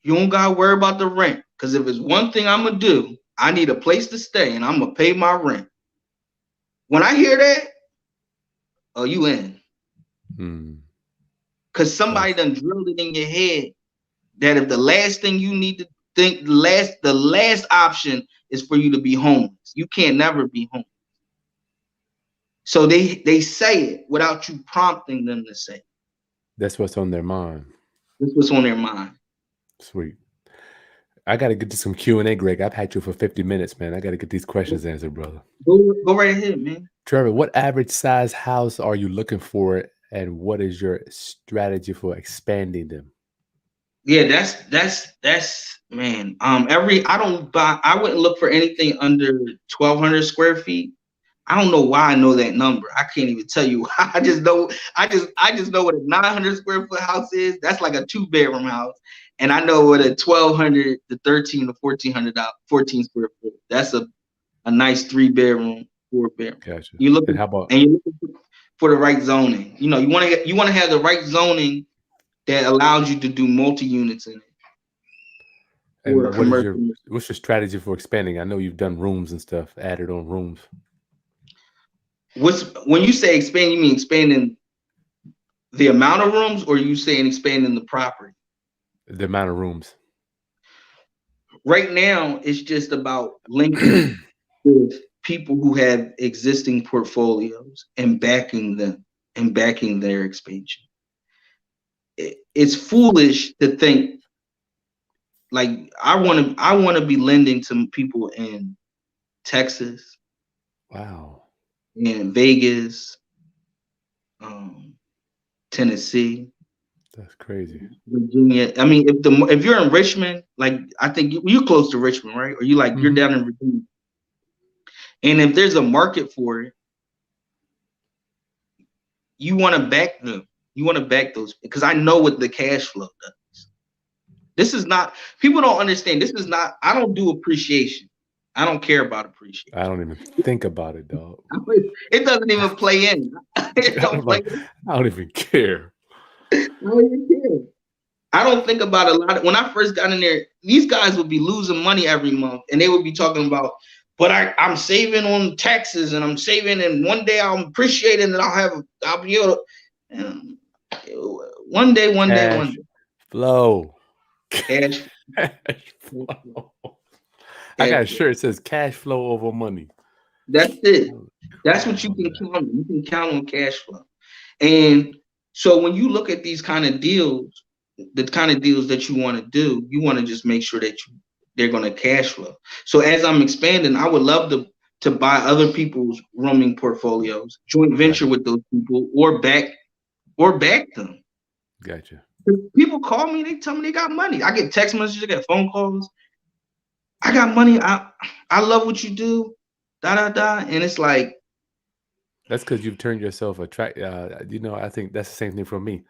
you don't gotta worry about the rent. Because if it's one thing I'm gonna do, I need a place to stay and I'm gonna pay my rent. When I hear that, oh, you in. Because somebody done drilled it in your head that if the last thing you need to think, the last option is for you to be homeless. You can't never be homeless. So they say it without you prompting them to say it. That's what's on their mind. That's what's on their mind. Sweet. I got to get to some Q&A, Greg. I've had you for 50 minutes, man. I got to get these questions answered, brother. Go right ahead, man. Trevor, what average size house are you looking for, and what is your strategy for expanding them? Yeah, that's man. I wouldn't look for anything under 1,200 square feet. I don't know why I know that number. I can't even tell you. I just know what a 900 square foot house is. That's like a 2-bedroom house. And I know what a 1,200 to 13 to 14 square foot. That's a nice 3-bedroom, 4-bedroom. Gotcha. You're looking for the right zoning. You want to have the right zoning that allows you to do multi-units in it. And what's your strategy for expanding? I know you've done rooms and stuff, added on rooms. When you say expand, you mean expanding the amount of rooms, or are you saying expanding the property? The amount of rooms. Right now, it's just about linking with people who have existing portfolios and backing them and backing their expansion. It's foolish to think like I want to be lending to people in Texas, wow, in Vegas, Tennessee. That's crazy. Virginia. I mean, if you're in Richmond, like I think you're close to Richmond, right? Or you're down in Virginia. And if there's a market for it, you want to back them. You want to back those because I know what the cash flow does. This is not, people don't understand. This is not, I don't do appreciation. I don't care about appreciation. I don't even think about it, dog. It doesn't even play in. I don't even care. I don't even care. I don't think about a lot. When I first got in there, these guys would be losing money every month, and they would be talking about, but I'm saving on taxes, and I'm saving, and one day I'll appreciate it, and I'll be able to. One day. Flow. Cash flow. I got a shirt that says cash flow over money. That's it. That's what you can count on. You can count on cash flow. And so when you look at these kind of deals, the kind of deals that you want to do, you want to just make sure that they're going to cash flow. So as I'm expanding, I would love to buy other people's rooming portfolios, joint venture with those people, or back them. Gotcha. People call me, they tell me they got money. I get text messages, I get phone calls. I got money. I love what you do. And it's like, that's because you've turned yourself attractive. I think that's the same thing for me.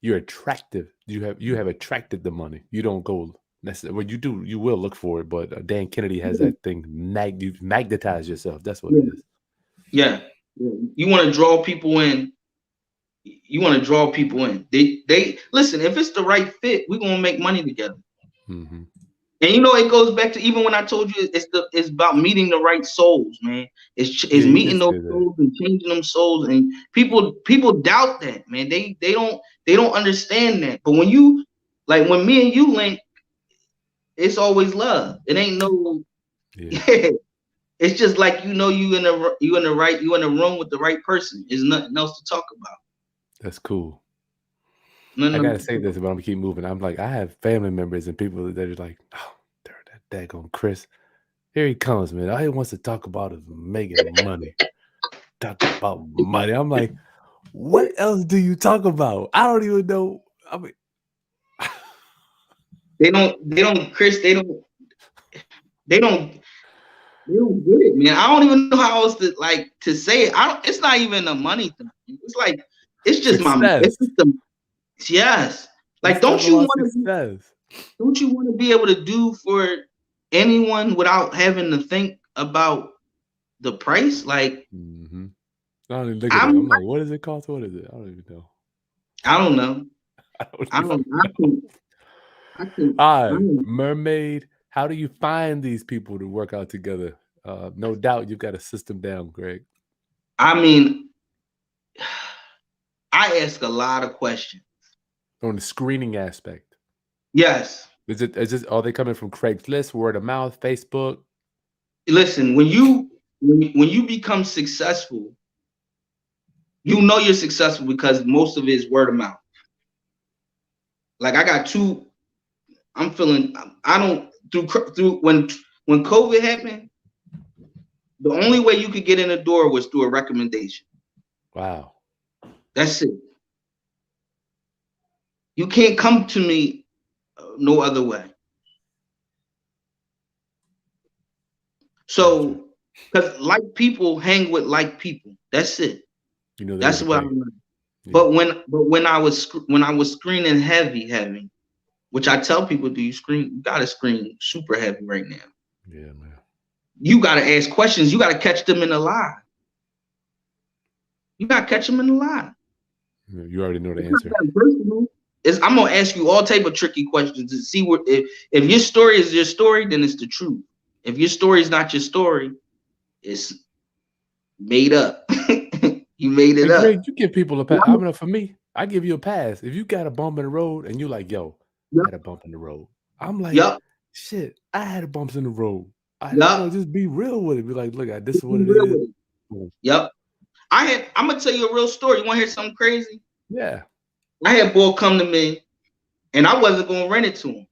You're attractive. You have attracted the money. You don't go That's what you do. You will look for it, but Dan Kennedy has that thing. You magnetize yourself. That's what Yeah, it is. yeah. You want to draw people in. You want to draw people in. They listen. If it's the right fit, we're gonna make money together. Mm-hmm. And it goes back to even when I told you it's about meeting the right souls, man. It's Yeah, you did meeting those say that. souls and changing them souls. And people doubt that, man. They don't understand that. But when you like when me and you link, it's always love. It ain't no Yeah, yeah. It's just like you in a room with the right person. There's nothing else to talk about. that's cool. I Nothing else gotta to say talk this, about. but I'm gonna keep moving. I'm like, I have family members and people that are like, oh, that daggone Chris. Here he comes, man. All he wants to talk about is making money. Talk about money. I'm like, what else do you talk about? I don't even know. I mean, Chris, they don't get it, man. I don't even know how else to say it. It's not even a money thing. It's like success. it's just the yes. Let's Like talk about success. don't you want to be able to do for anyone without having to think about the price? Like Mm-hmm. I don't even look at it. I'm I'm like, what does it cost? What is it? I don't even know. I don't know. I don't I even don't I know. can I can I Hi, don't, mermaid. How do you find these people to work out together? No doubt you've got a system down, Greg. I mean I ask a lot of questions. On the screening aspect. Yes. Are they coming from Craigslist, word of mouth, Facebook? Listen, when you become successful, you know you're successful because most of it is word of mouth. Like I got two. I'm feeling. I don't through when COVID happened. The only way you could get in the door was through a recommendation. Wow. That's it. You can't come to me no other way. Gotcha. So, because like people hang with like people. That's it. You know there was That's a what I day. learned. Yeah. But when I was screening heavy, which I tell people, do you screen? You gotta screen super heavy right now. Yeah, man. You gotta ask questions. You gotta catch them in the lie. You gotta catch them in the lie. You already know the It's not answer. that personal. I'm gonna ask you all type of tricky questions to see what if your story is your story, then it's the truth. If your story is not your story, it's made up. You made it And up. Greg, you give people a pass. I mean, for me, I give you a pass. If you got a bump in the road and you're like, yo, I Yep, had a bump in the road. I'm like, yep, shit, I had bumps in the road. yep. Just be real with it. Be like, look, this is Just what be it real is. with it. Boom. Yep. I'm gonna tell you a real story. You wanna hear something crazy? Yeah. I had a boy come to me and I wasn't gonna rent it to him.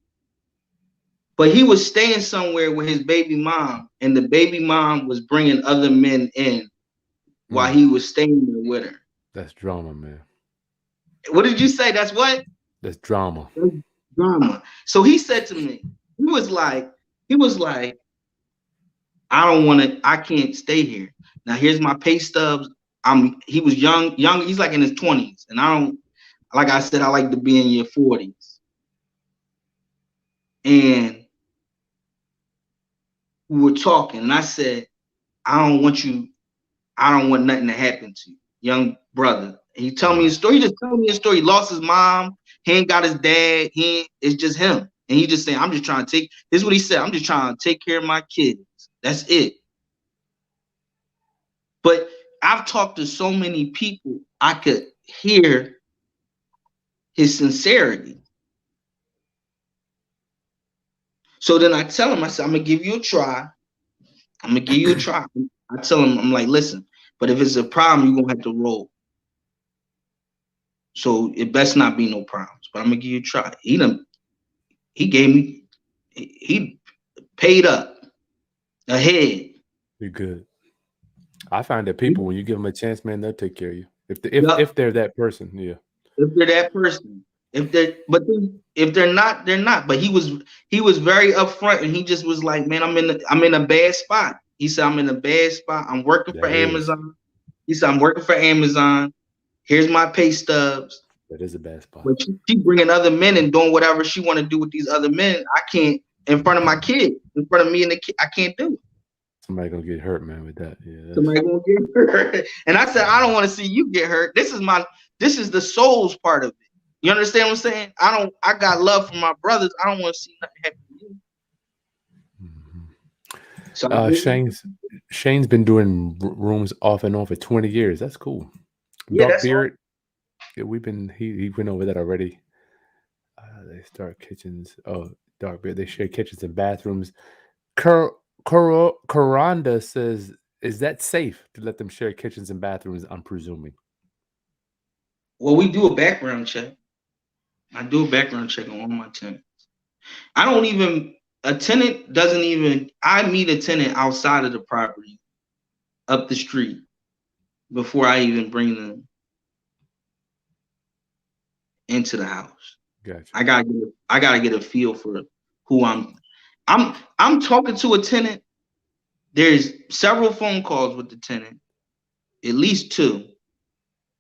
But he was staying somewhere with his baby mom, and the baby mom was bringing other men in while he was staying there with her. That's drama, man. What did you say? That's what? That's drama. That's drama. So he said to me, he was like, I can't stay here. Now here's my pay stubs. He was young, he's like in his 20s. And like I said, I like to be in your 40s. And we were talking, and I said, I don't want nothing to happen to you, young brother. And he told me his story. He just told me his story. He lost his mom. He ain't got his dad. It's just him. And he just saying, I'm just trying to this is what he said. I'm just trying to take care of my kids. That's it. But I've talked to so many people, I could hear his sincerity. So then I tell him, I said, I'm gonna give you a try. I'm gonna give you a try. I tell him, I'm like, listen, but if it's a problem, you're gonna have to roll. So it best not be no problems. But I'm gonna give you a try. He gave me, he paid up ahead. You're good. I find that people, when you give them a chance, man, they'll take care of you. If Yep. they're that person, yeah. If they're that person, if they're not, they're not. But he was very upfront, and he just was like, man, I'm in a bad spot. He said, I'm in a bad spot. I'm working for That is. Amazon. He said, I'm working for Amazon. Here's my pay stubs. That is a bad spot. But she bringing other men and doing whatever she want to do with these other men. I can't, in front of my kid, in front of me and the kid, I can't do it. Somebody gonna get hurt, man, with that. Yeah. Somebody gonna get hurt. And I said, I don't want to see you get hurt. This is the soul's part of it. You understand what I'm saying? I got love for my brothers. I don't want to see nothing happen to you. So Shane's been doing rooms off and on for 20 years. That's cool. Yeah, Dark Beard. Yeah, he went over that already. They start kitchens. Oh, Dark Beard. They share kitchens and bathrooms. Coranda says, is that safe to let them share kitchens and bathrooms? I'm presuming. Well, we do a background check. I do a background check on all my tenants. I meet a tenant outside of the property, up the street, before I even bring them into the house. Gotcha. I gotta get a feel for who I'm talking to a tenant. There's several phone calls with the tenant, at least 2,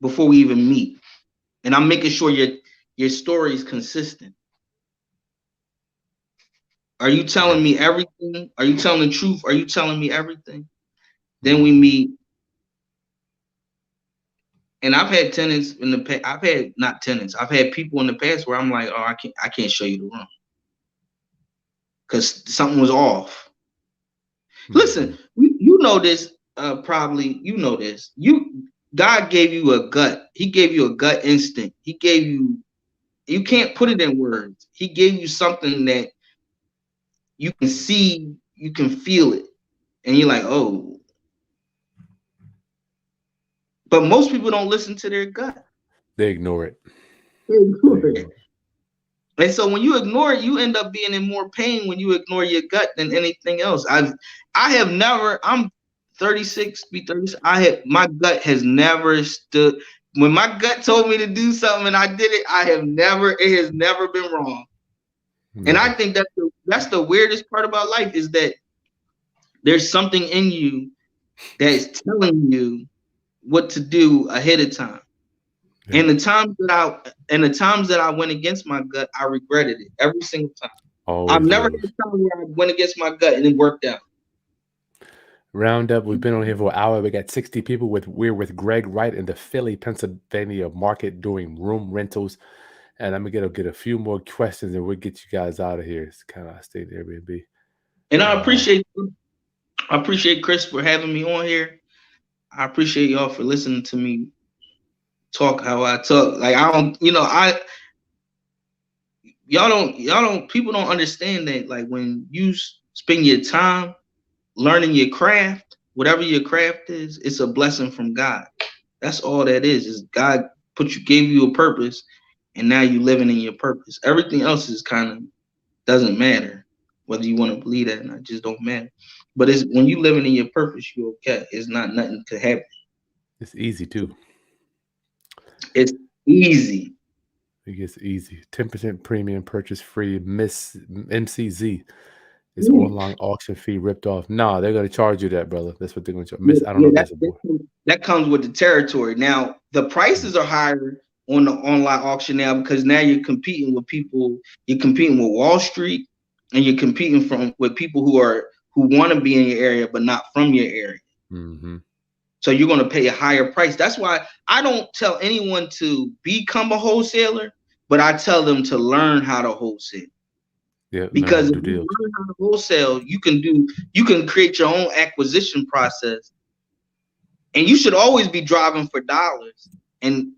before we even meet. And I'm making sure your story is consistent. Are you telling me everything? Are you telling the truth? Are you telling me everything? Then we meet. And I've had tenants in the past. I've had people in the past where I'm like, oh, I can't show you the room because something was off. Listen, you know this. Probably you know this. God gave you a gut. He gave you a gut instinct. He gave you. You can't put it in words. He gave you something that you can see, you can feel it, and you're like, oh. But most people don't listen to their gut. They ignore it. And so when you ignore it, you end up being in more pain when you ignore your gut than anything else. I'm 36, be 36. My gut has never stood. When my gut told me to do something and I did it, it has never been wrong. No. And I think that's the weirdest part about life is that there's something in you that is telling you what to do ahead of time. Yeah. And the times that I went against my gut, I regretted it every single time. I've never had a time where I went against my gut and it worked out. Roundup. We've been on here for an hour. We got 60 people. We're with Greg Wright in the Philly, Pennsylvania market doing room rentals. And I'm gonna get a few more questions and we'll get you guys out of here. It's kind of stay there, Airbnb. And I appreciate Chris for having me on here. I appreciate y'all for listening to me talk how I talk. Like people don't understand that. Like when you spend your time learning your craft, whatever your craft is, it's a blessing from God. That's all that is God gave you a purpose and now you're living in your purpose. Everything else is kind of doesn't matter. Whether you want to believe that or not, just don't matter. But it's when you living in your purpose, you're okay. It's not nothing to happen. It's easy too. It's easy. It gets easy. 10% premium purchase free. Miss MCZ. It's online auction fee ripped off. No, they're going to charge you that, brother. That's what they're going to charge. I don't know. That comes with the territory. Now, the prices are higher on the online auction now because now you're competing with people. You're competing with Wall Street, and you're competing with people who want to be in your area but not from your area. Mm-hmm. So you're going to pay a higher price. That's why I don't tell anyone to become a wholesaler, but I tell them to learn how to wholesale. Yeah, because if you learn how to wholesale, you can create your own acquisition process. And you should always be driving for dollars. And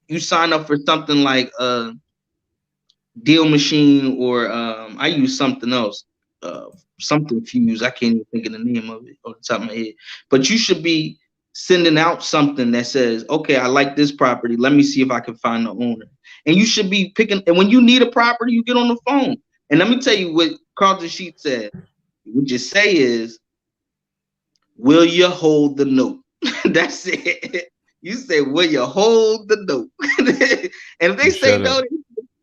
you sign up for something like a Deal Machine or I use something else, something Fuse. I can't even think of the name of it off the top of my head. But you should be sending out something that says, okay, I like this property. Let me see if I can find the owner. And you should be picking. And when you need a property, you get on the phone. And let me tell you what Carlton Sheets said. What you say is, will you hold the note? That's it. You say, will you hold the note? And if they say no,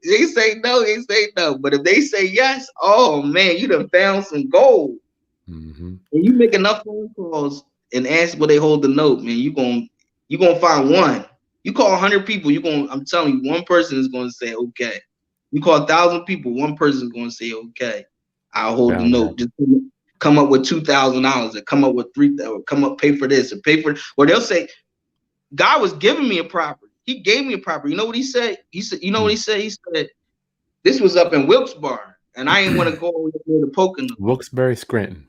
they say no, they say no. But if they say yes, oh man, you done found some gold. Mm-hmm. And you make enough phone calls and ask will they hold the note, man, you're gonna find one. You call 100 people, I'm telling you, one person is going to say okay. You call 1,000 people, one person is going to say okay. I'll hold the note. Just come up with $2,000 or come up with $3,000 or come up, pay for this or pay for it. Or they'll say, God was giving me a property. He gave me a property. You know what he said? He said, you know what he said? He said, this was up in Wilkes-Barre, and I ain't want to go over there to Pocono. Wilkes-Barre, Scranton.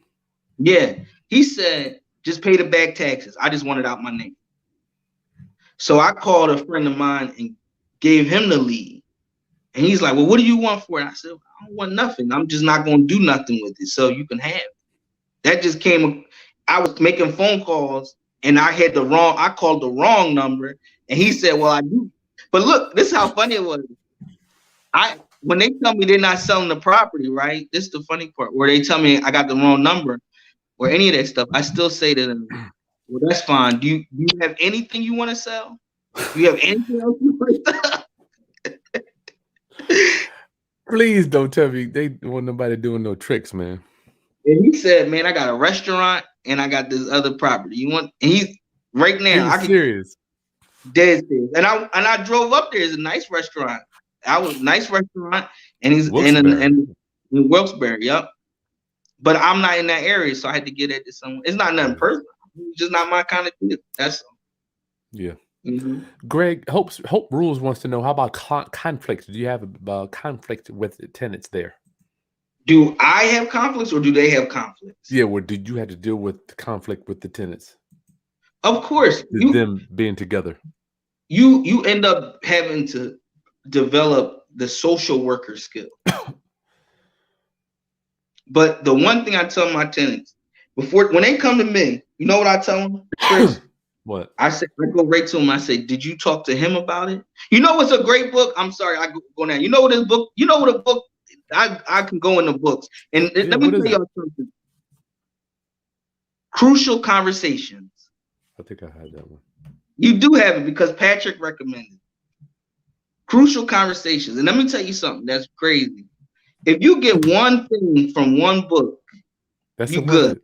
Yeah. He said, just pay the back taxes. I just wanted out my name. So I called a friend of mine and gave him the lead. And he's like, well, what do you want for it? I said, I don't want nothing. I'm just not going to do nothing with it. So you can have it. That just came. I was making phone calls and I called the wrong number. And he said, well, I do. But look, this is how funny it was. When they tell me they're not selling the property, right? This is the funny part where they tell me I got the wrong number or any of that stuff. I still say to them, well, that's fine. Do you have anything you want to sell? Do you have anything else you want to sell? Please don't tell me they want nobody doing no tricks, man. And he said, man, I got a restaurant and I got this other property. You want? And he's right now. He's serious. Dead serious. And I drove up there. It's a nice restaurant. Nice restaurant, and he's in Wilkes-Barre. Yep. But I'm not in that area, so I had to get it to someone. It's not nothing personal. It's just not my kind of deal. That's all. Yeah. Mm-hmm. Greg, Hope Rules wants to know, how about conflict? Do you have a conflict with the tenants there? Do I have conflicts or do they have conflicts? Yeah, well, did you have to deal with conflict with the tenants? Of course. Them being together. You end up having to develop the social worker skill. But the one thing I tell my tenants, when they come to me, you know what I tell them, Chris? What? I go right to them. I say, did you talk to him about it? You know what's a great book? I'm sorry, I go now. You know what this book? You know what a book? I can go in the books. And let me tell y'all something. Crucial Conversations. I think I had that one. You do have it because Patrick recommended. Crucial Conversations. And let me tell you something that's crazy. If you get one thing from one book, you're good.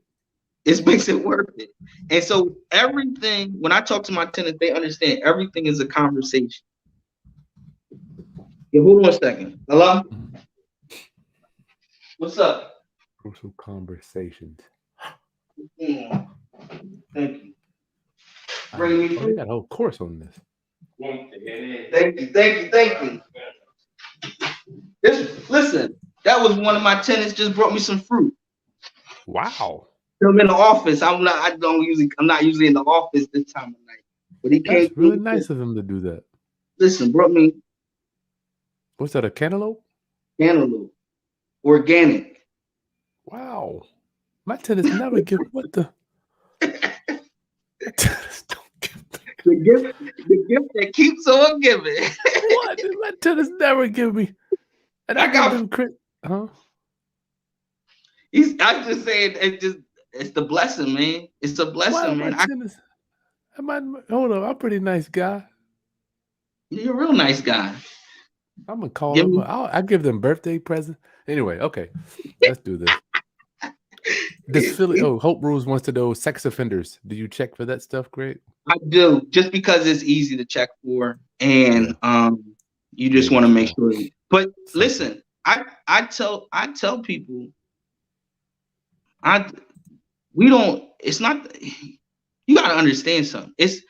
It makes it worth it. And so everything, when I talk to my tenants, they understand everything is a conversation. Yeah, hold on a second. Hello? What's up? Crucial Conversations. Thank you. They got a whole course on this. Thank you. Listen, that was one of my tenants just brought me some fruit. Wow. I'm in the office. I'm not usually in the office this time of night. But he came. That's really nice of him to do that. Listen, brought me. What's that? A cantaloupe? Cantaloupe. Organic. Wow. My tenants never give what the. The gift that keeps on giving. What? My tenants never give me. And I got them. Huh? I'm just saying, it's the blessing, man. It's a blessing, man. Hold on, I'm a pretty nice guy. You're a real nice guy. I'm gonna call them. I give them birthday presents. Anyway, okay, let's do this. Hope Rules wants to know sex offenders. Do you check for that stuff, Greg? I do, just because it's easy to check for, and you just want to make sure. But listen, I tell people, it's not, you got to understand something. It's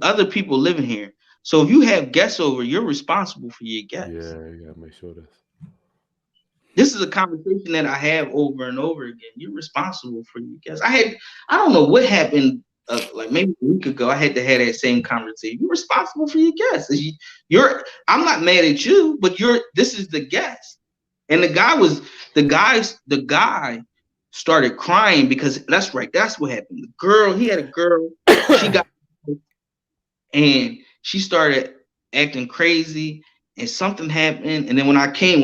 other people living here. So if you have guests over, you're responsible for your guests. Yeah, you got to make sure this is a conversation that I have over and over again. You're responsible for your guests. I don't know what happened, like maybe a week ago, I had to have that same conversation. You're responsible for your guests. I'm not mad at you, but this is the guest. And the guy started crying because that's right. That's what happened. He had a girl, she got, and she started acting crazy and something happened. And then when I came,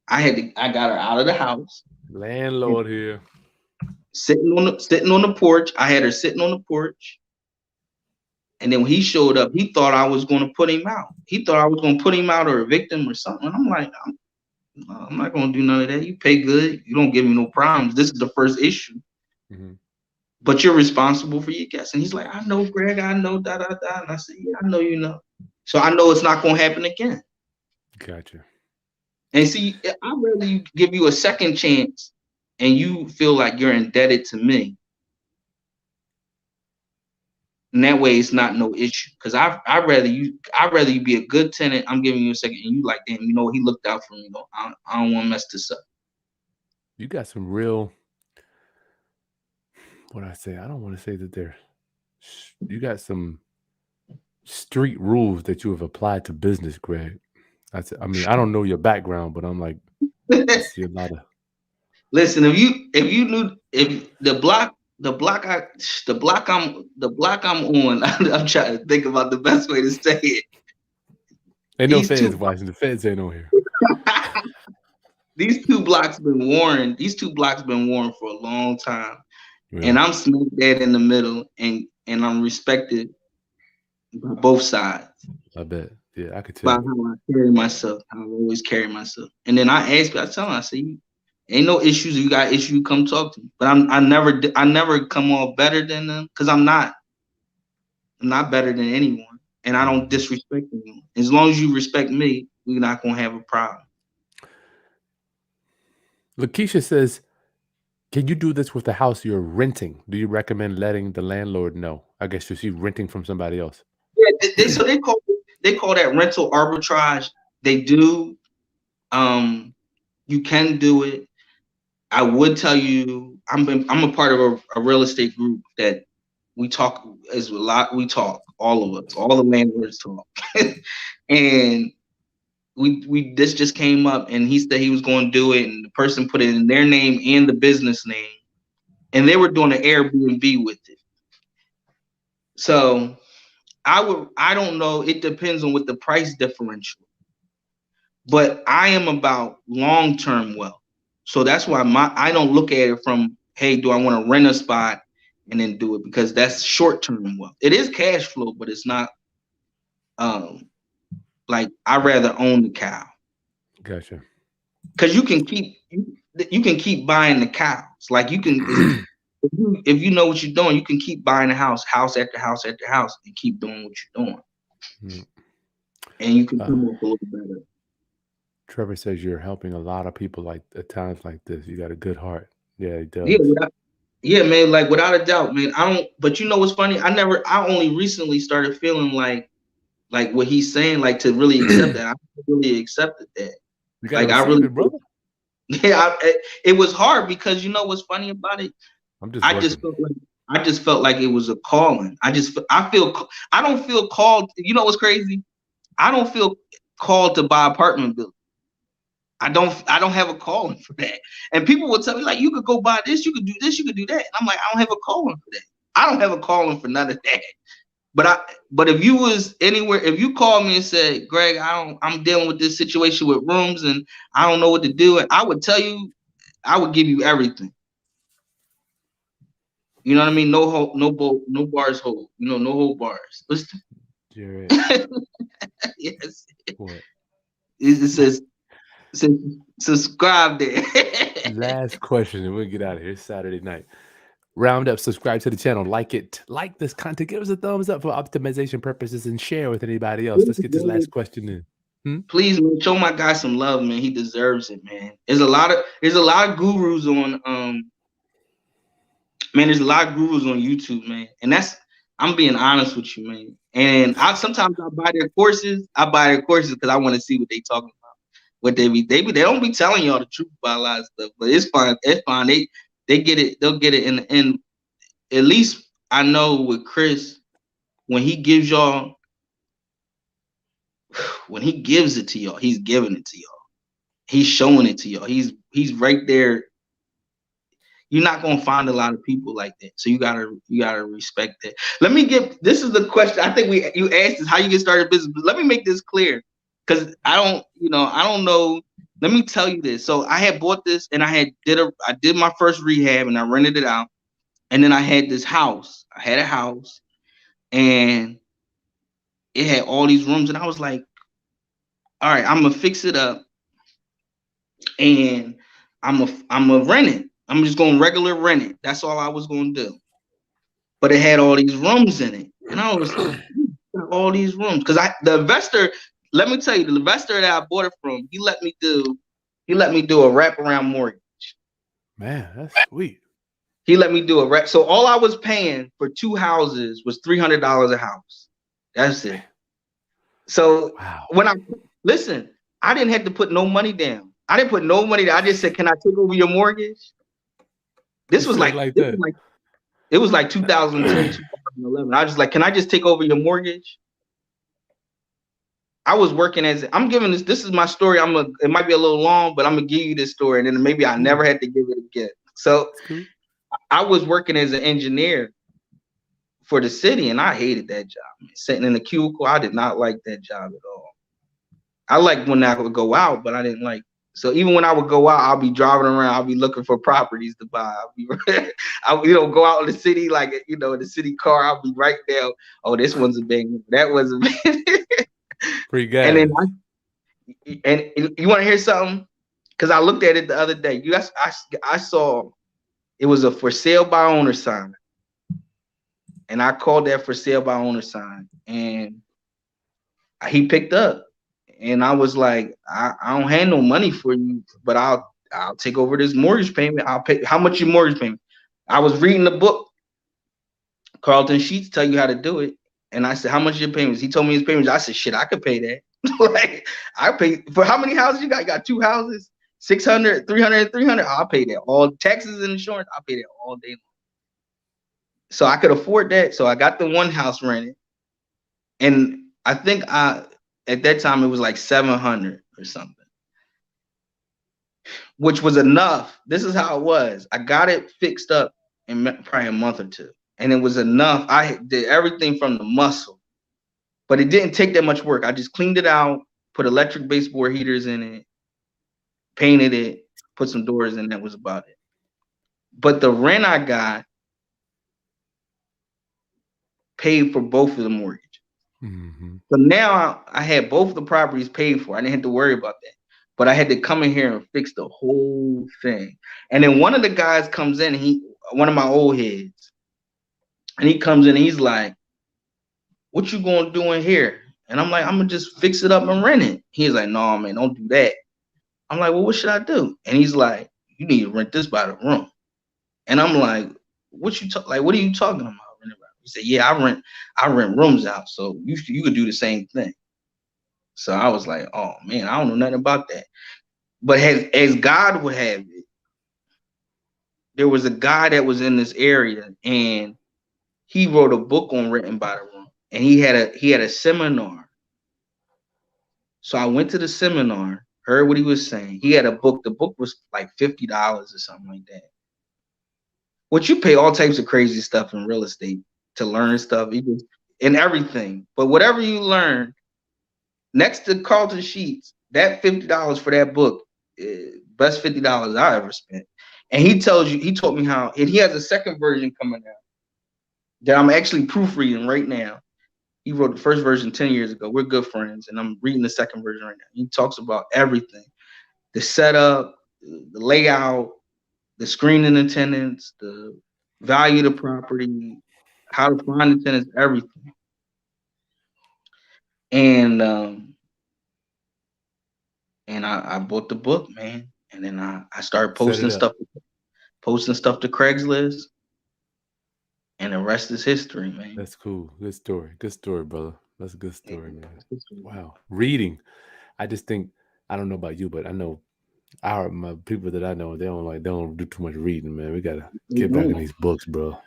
I got her out of the house. Landlord here. Sitting on the porch. I had her sitting on the porch. And then when he showed up, he thought I was going to put him out. He thought I was going to put him out or evict him or something. And I'm like, I'm not going to do none of that. You pay good. You don't give me no problems. This is the first issue. Mm-hmm. but you're responsible for your guests. And he's like, I know, Greg, I know, da da da. And I said, yeah, I know you know. So I know it's not gonna happen again. Gotcha. And see, I'd rather give you a second chance and you feel like you're indebted to me. And that way it's not no issue. Because I'd rather you be a good tenant. I'm giving you a second and you like, damn, you know, he looked out for me. You know, I don't want to mess this up. You got some real, what I say, I don't want to say that you got some street rules that you have applied to business, Greg. I mean, I don't know your background, but I'm like, I see a lot of. Listen, if the block I'm on, I'm trying to think about the best way to say it. Ain't no feds watching. The feds ain't on here. These two blocks been warned. These two blocks been warned for a long time, and I'm smack dead in the middle, and I'm respected by both sides. I bet. Yeah, I could tell. By how I carry myself, how I always carry myself. And then I tell them, I say, ain't no issues. If you got issues, come talk to me. But I never come off better than them because I'm not better than anyone, and I don't disrespect anyone. As long as you respect me, we're not gonna have a problem. Lakeisha says, can you do this with the house you're renting? Do you recommend letting the landlord know? I guess she's renting from somebody else. Yeah, they call that rental arbitrage. They do. You can do it. I would tell you, I'm a part of a real estate group that we talk is a lot. We talk, all of us, all the landlords talk, and this just came up, and he said he was going to do it, and the person put it in their name and the business name, and they were doing an Airbnb with it. So I don't know. It depends on what the price differential. But I am about long-term wealth. So that's why I don't look at it from, hey, do I want to rent a spot and then do it? Because that's short-term wealth. It is cash flow, but it's not like I'd rather own the cow. Gotcha. Because you can keep buying the cows. Like you can if you know what you're doing, you can keep buying a house after house after house, and keep doing what you're doing. And you can come up a little better. Trevor says you're helping a lot of people like at times like this. You got a good heart. Yeah, he does. Yeah, man. Like without a doubt, man. But you know what's funny? I only recently started feeling like what he's saying, like to really accept that. I really accepted that. You got like I really, it, brother. Yeah, it was hard because you know what's funny about it? I just felt like it was a calling. I don't feel called. You know what's crazy? I don't feel called to buy apartment building. I don't have a calling for that. And people will tell me like, you could go buy this, you could do this, you could do that. And I'm like, I don't have a calling for that. I don't have a calling for none of that. But if you was anywhere, if you called me and said, Greg, I'm dealing with this situation with rooms and I don't know what to do, and I would tell you, I would give you everything. You know what I mean? No bars hold. You know, no hold bars. Listen. Yes. What? It says subscribe there. Last question, and we'll get out of here. It's Saturday night. Round up, subscribe to the channel, like this content, give us a thumbs up for optimization purposes, and share with anybody else. Let's get this last question in. Please, man, show my guy some love, man. He deserves it, man. There's a lot of gurus on there's a lot of gurus on YouTube, man. And I'm being honest with you, man. And sometimes I buy their courses. Because I want to see what they talking about. What they don't be telling y'all the truth about a lot of stuff, but it's fine. It's fine. They get it. They'll get it in the end. At least I know with Chris, when he gives y'all, when he gives it to y'all, he's giving it to y'all. He's showing it to y'all. He's right there. You're not gonna find a lot of people like that, so you gotta respect that. This is the question. I think you asked is how you get started business. But let me make this clear, because I don't know. Let me tell you this. So I had bought this, and I did my first rehab, and I rented it out, and then I had this house. I had a house, and it had all these rooms, and I was like, all right, I'm gonna fix it up, and I'm gonna rent it. I'm just going to regular rent it. That's all I was going to do. but it had all these rooms in it. And I was like, all these rooms. Because the investor, let me tell you, the investor that I bought it from, he let me do a wraparound mortgage. Man, that's sweet. He let me do a wrap. So all I was paying for 2 houses was $300 a house. That's it. So when I didn't have to put no money down. I didn't put no money down. I just said, "Can I take over your mortgage?" This was like it was like 2010, 2011. I was like, "Can I just take over your mortgage?" I was working I'm giving this. This is my story. It might be a little long, but I'm gonna give you this story, and then maybe I never had to give it again. So I was working as an engineer for the city, and I hated that job. Sitting in the cubicle, I did not like that job at all. I liked when I would go out, but I didn't like. So even when I would go out, I'll be driving around. I'll be looking for properties to buy. I'll go out in the city, like, the city car. I'll be right there. Oh, this one's a big one. That was a big. Free gas. And then you want to hear something? Because I looked at it the other day. I saw it was a for sale by owner sign, and I called that for sale by owner sign, and he picked up. And I was like, I don't have no money for you, but I'll take over this mortgage payment. I'll pay. How much your mortgage payment? I was reading the book, Carlton Sheets Tell You How to Do It. And I said, how much your payments? He told me his payments. I said, shit, I could pay that. Like, I pay for how many houses you got? You got 2 houses, 600, 300, 300. I'll pay that. All taxes and insurance, I'll pay that all day long. So I could afford that. So I got the one house rented. And I think at that time, it was like 700 or something, which was enough. This is how it was. I got it fixed up in probably a month or 2. And it was enough. I did everything from the muscle, but it didn't take that much work. I just cleaned it out, put electric baseboard heaters in it, painted it, put some doors in. That was about it. But the rent I got paid for both of the mortgages. Mm-hmm. So now I had both of the properties paid for. I didn't have to worry about that. But I had to come in here and fix the whole thing. And then one of the guys comes in, one of my old heads, and he comes in and he's like, what you gonna do in here? And I'm like, I'm gonna just fix it up and rent it. He's like, no, man, don't do that. I'm like, well, what should I do? And he's like, you need to rent this by the room. And I'm like, what are you talking about? He said, yeah, I rent rooms out, so you could do the same thing. So I was like, oh man, I don't know nothing about that. But as God would have it, there was a guy that was in this area, and he wrote a book on renting by the room, and he had a seminar. So I went to the seminar, heard what he was saying. He had a book. The book was like $50 or something like that. Which you pay all types of crazy stuff in real estate to learn stuff, and everything. But whatever you learn, next to Carlton Sheets, that $50 for that book, best $50 I ever spent. And he told me how, and he has a second version coming out that I'm actually proofreading right now. He wrote the first version 10 years ago. We're good friends, and I'm reading the second version right now. He talks about everything: the setup, the layout, the screening the tenants, the value of the property, how to find the tenants, everything. And I bought the book, man. And then I started posting stuff to Craigslist. And the rest is history, man. That's cool. Good story, brother. That's a good story, man. Wow. Reading. I just think, I don't know about you, but I know my people that I know, they don't do too much reading, man. We gotta get back in these books, bro.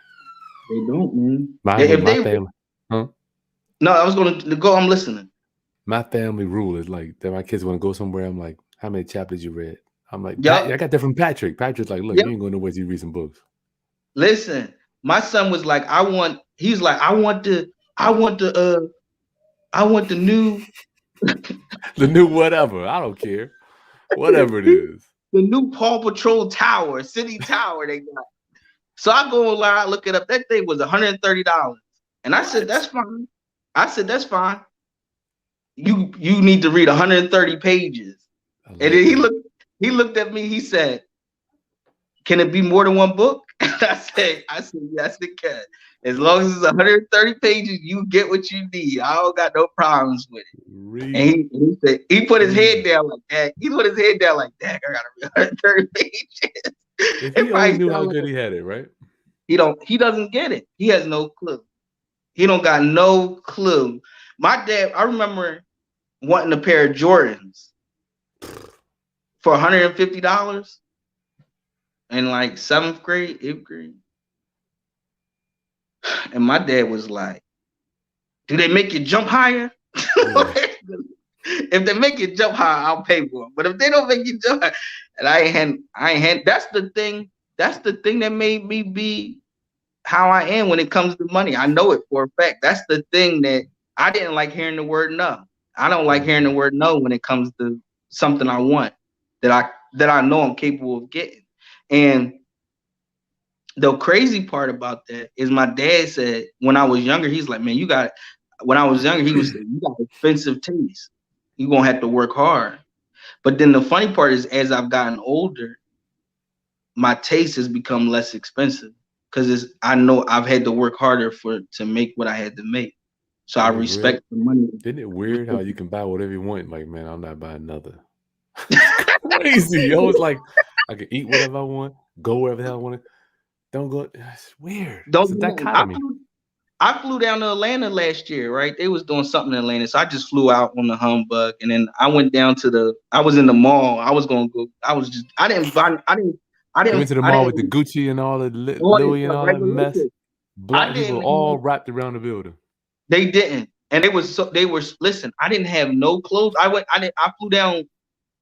They don't, man. My family. Huh? No, I was gonna go. I'm listening. My family rule is like that. My kids want to go somewhere. I'm like, how many chapters you read? I'm like, I got that from Patrick. Patrick's like, look, you ain't going nowhere till you read some books. Listen, my son was like, I want the new the new whatever. I don't care. Whatever it is. The new Paw Patrol tower, city tower they got. So I go online, look it up. That thing was $130. And I said, that's fine. That's fine. You need to read 130 pages. And then he looked at me, he said, can it be more than one book? And I said, yes, it can. As long as it's 130 pages, you get what you need. I don't got no problems with it. And Read. he said he put his head Read. down like that. He put his head down like that. I got to read 130 pages. If It he only probably knew how sound good like he had it, right? he doesn't get it. He has no clue. He don't got no clue. My dad, I remember wanting a pair of Jordans for $150 in like 7th grade, 8th grade. And my dad was like, do they make you jump higher? Yeah. If they make you jump higher, I'll pay for them. But if they don't make you jump higher, and I ain't had, that's the thing that made me be how I am when it comes to money. I know it for a fact. That's the thing that I didn't like hearing the word no. I don't like hearing the word no when it comes to something I want that I know I'm capable of getting. And the crazy part about that is my dad said when I was younger, he's like, man, when I was younger, he was saying, you got expensive taste. You're gonna have to work hard. But then the funny part is as I've gotten older, my taste has become less expensive because I know I've had to work harder to make what I had to make. So I Isn't it real? respect the money. Isn't it weird how you can buy whatever you want? Like, man, I'm not buying nothing. It's crazy. I was like, I can eat whatever I want, go wherever the hell I want to. Don't go. It's weird. Don't It's a do nothing. dichotomy. I flew down to Atlanta last year, right? They was doing something in Atlanta, so I just flew out on the humbug, and then I went down I was in the mall. I was gonna go. I didn't buy. You went to the I mall didn't with the Gucci and all the all this Louis and stuff, all right? that But mess. listen, I Black people didn't all have. wrapped around the building. They didn't, and they were. Listen, I didn't have no clothes. I flew down.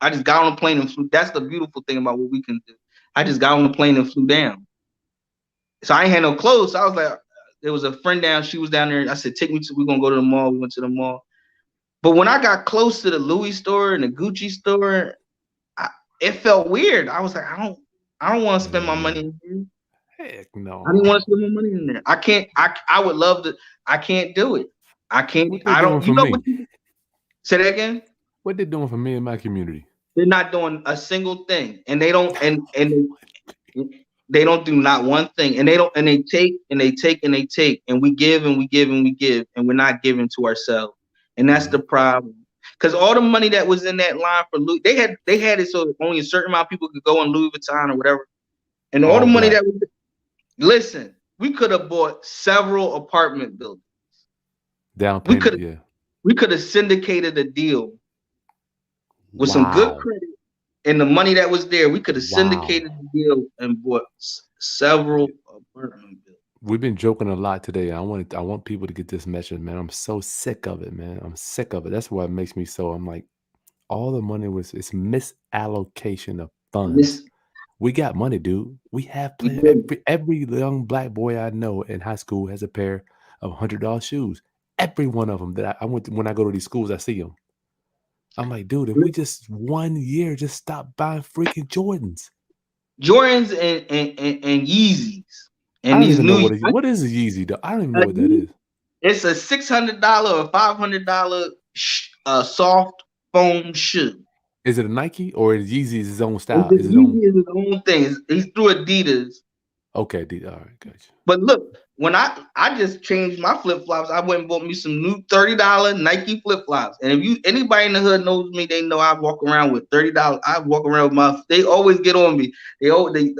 I just got on a plane and flew. That's the beautiful thing about what we can do. I just got on the plane and flew down. So I ain't had no clothes. So I was like, there was a friend down. She was down there. I said, we're gonna go to the mall. We went to the mall. But when I got close to the Louis store and the Gucci store, it felt weird. I was like, I don't want to spend my money in here. Heck I didn't no. want to spend my money in there. I can't. I would love to. I can't do it. I can't. What they I doing don't. for You know me? what? Say that again. What they doing for me in my community? They're not doing a single thing, and they don't. And they don't do not one thing, and they don't. And they take and they take and they take, and we give and we give and we give, and we're not giving to ourselves, and that's the problem. Because all the money that was in that line for Louis, they had it so only a certain amount of people could go in Louis Vuitton or whatever, and all the All money black. that was. Listen, we could have bought several apartment buildings. Down We payment, yeah. could have syndicated a deal with some good Wow. credit and the money that was there. We could have Wow. syndicated the deal and bought several apartment buildings. We've been joking a lot today. I want people to get this message, man. I'm so sick of it, man. I'm sick of it. That's what makes me so. I'm like, all the money it's misallocation of funds. We got money, dude. We have plenty. Every young black boy I know in high school has a pair of $100 shoes. Every one of them that I went to, when I go to these schools, I see them. I'm like, dude, if we just 1 year just stop buying freaking Jordans. Jordans and Yeezys. And I don't these even know new what is a Yeezy though. I don't even know what that is. It's a $600 or $500 soft foam shoe. Is it a Nike or is Yeezy his own style? Yeezy Is it own? is his own thing. He's through Adidas. Okay, all right, gotcha. But look, when I just changed my flip flops, I went and bought me some new $30 Nike flip flops. And if anybody in the hood knows me, they know I walk around with $30. I walk around with they always get on me. They always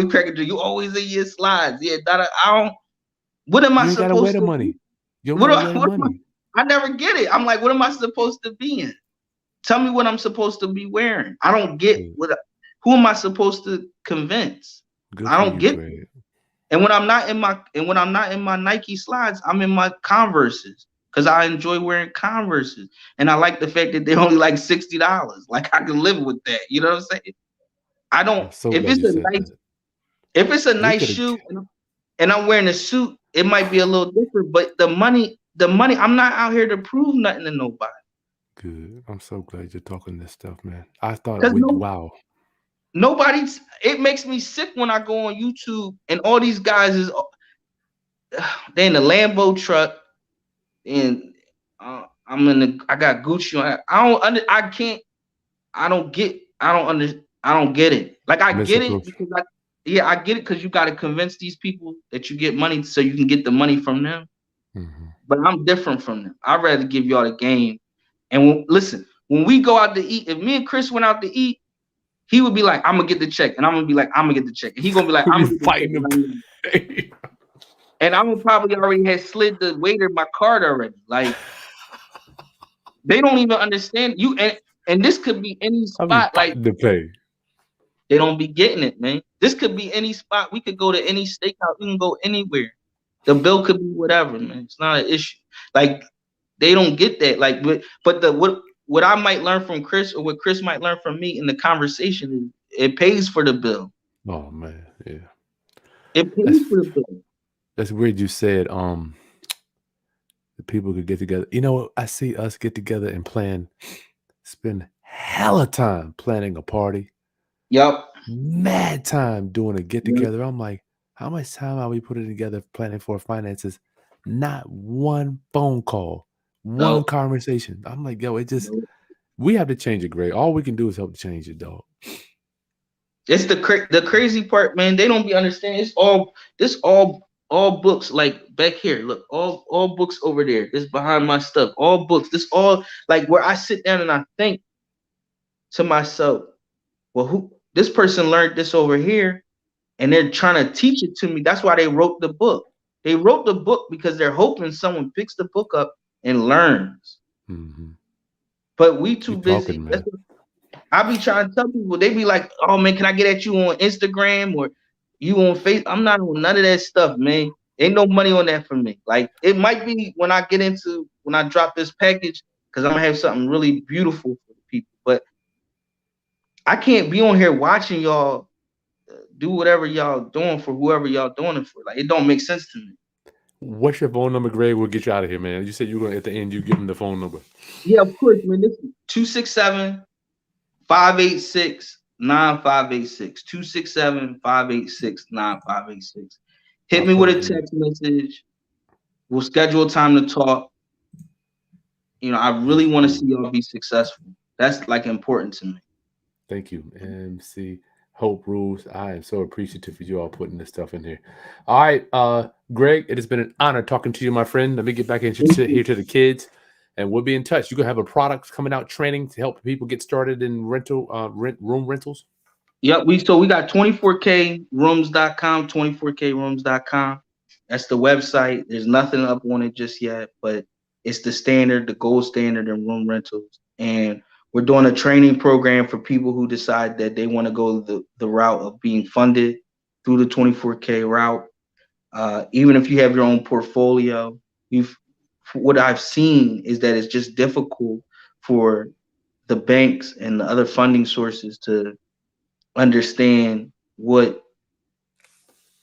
package you always in your slides. Yeah, I don't. What am I You ain't gotta wear supposed the to? money. You don't gotta wear the money. I never get it. I'm like, what am I supposed to be in? Tell me what I'm supposed to be wearing. I don't get who am I supposed to convince? Good I for don't you, get Greg. it. And when I'm not in my Nike slides, I'm in my Converses because I enjoy wearing Converses, and I like the fact that they're only like $60. Like I can live with that. You know what I'm saying? I don't. I'm so glad you said that. If it's a nice shoe and I'm wearing a suit, it might be a little different. But the money, I'm not out here to prove nothing to nobody. Good. I'm so glad you're talking this stuff, man. I thought wow. Nobody's. It makes me sick when I go on YouTube and all these guys they in the Lambo truck and I got Gucci on. I don't get it. Like I get it because Yeah, I get it because you got to convince these people that you get money so you can get the money from them. Mm-hmm. But I'm different from them. I'd rather give y'all the game. And listen, when we go out to eat, if me and Chris went out to eat, he would be like, "I'm gonna get the check," and I'm gonna be like, "I'm gonna get the check," and he gonna be like, "I'm We gonna get the check," fighting them. and I'm gonna probably already have slid the waiter my card already. Like they don't even understand you, and this could be any I'll be spot. Like fighting to pay. they don't be getting it, man. This could be any spot. We could go to any steakhouse. We can go anywhere. The bill could be whatever, man. It's not an issue. Like they don't get that. Like, but the what I might learn from Chris or what Chris might learn from me in the conversation is it pays for the bill. Oh man, yeah. It That's pays for the bill. that's weird. You said the people could get together. You know what? I see us get together and spend hella time planning a party, Yup. mad time doing a get together. I'm like, how much time are we putting together planning for finances? Not one phone call, one No. conversation. I'm like, yo, No. we have to change it, Greg. All we can do is help to change it, dog. It's the crazy part, man. They don't be understanding. It's all books. Like back here, look, all books over there. This behind my stuff. All books. This all like where I sit down and I think to myself, well, who this person learned this over here, and they're trying to teach it to me. That's why they wrote the book. They wrote the book because they're hoping someone picks the book up and learns. Mm-hmm. But we too You busy. talking, man? I be trying to tell people. They be like, "Oh man, can I get at you on Instagram or you on Facebook?" I'm not on none of that stuff, man. Ain't no money on that for me. Like it might be when I drop this package because I'm gonna have something really beautiful for the people. But I can't be on here watching y'all do whatever y'all doing for whoever y'all doing it for. Like it don't make sense to me. What's your phone number, Greg? We'll get you out of here, man. You said you were gonna at the end. You give him the phone number. Yeah, of course, man. This is 267-586-9586. 267-586-9586. Hit I'll me put with it a in there. text message. We'll schedule a time to talk. You know, I really want to see y'all be successful. That's like important to me. Thank you, MC Hope Rules. I am so appreciative for you all putting this stuff in here. All right, Greg, it has been an honor talking to you, my friend. Let me get back into here to the kids, and we'll be in touch. You're gonna have a product coming out, training to help people get started in room rentals. Yep, we got 24krooms.com, 24krooms.com. That's the website. There's nothing up on it just yet, but it's the standard, the gold standard in room rentals. And we're doing a training program for people who decide that they want to go the route of being funded through the 24K route. Even if you have your own portfolio, what I've seen is that it's just difficult for the banks and the other funding sources to understand what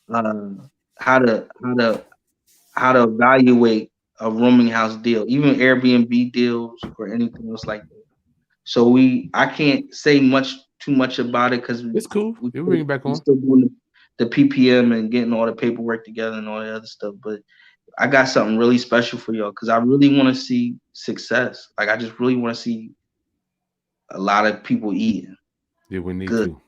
how to evaluate a rooming house deal, even Airbnb deals or anything else like that. So I can't say too much about it because It's cool. we You'll bring it back we on. still doing the PPM and getting all the paperwork together and all that other stuff. But I got something really special for y'all because I really want to see success. Like I just really want to see a lot of people eating Yeah, we need good. to.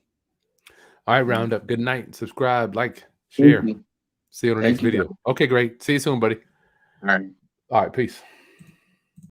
All right, Roundup. Good night. Subscribe, like, Thank share. you. See you on the next Thank you, video. guys. Okay, great. See you soon, buddy. All right. All right, peace.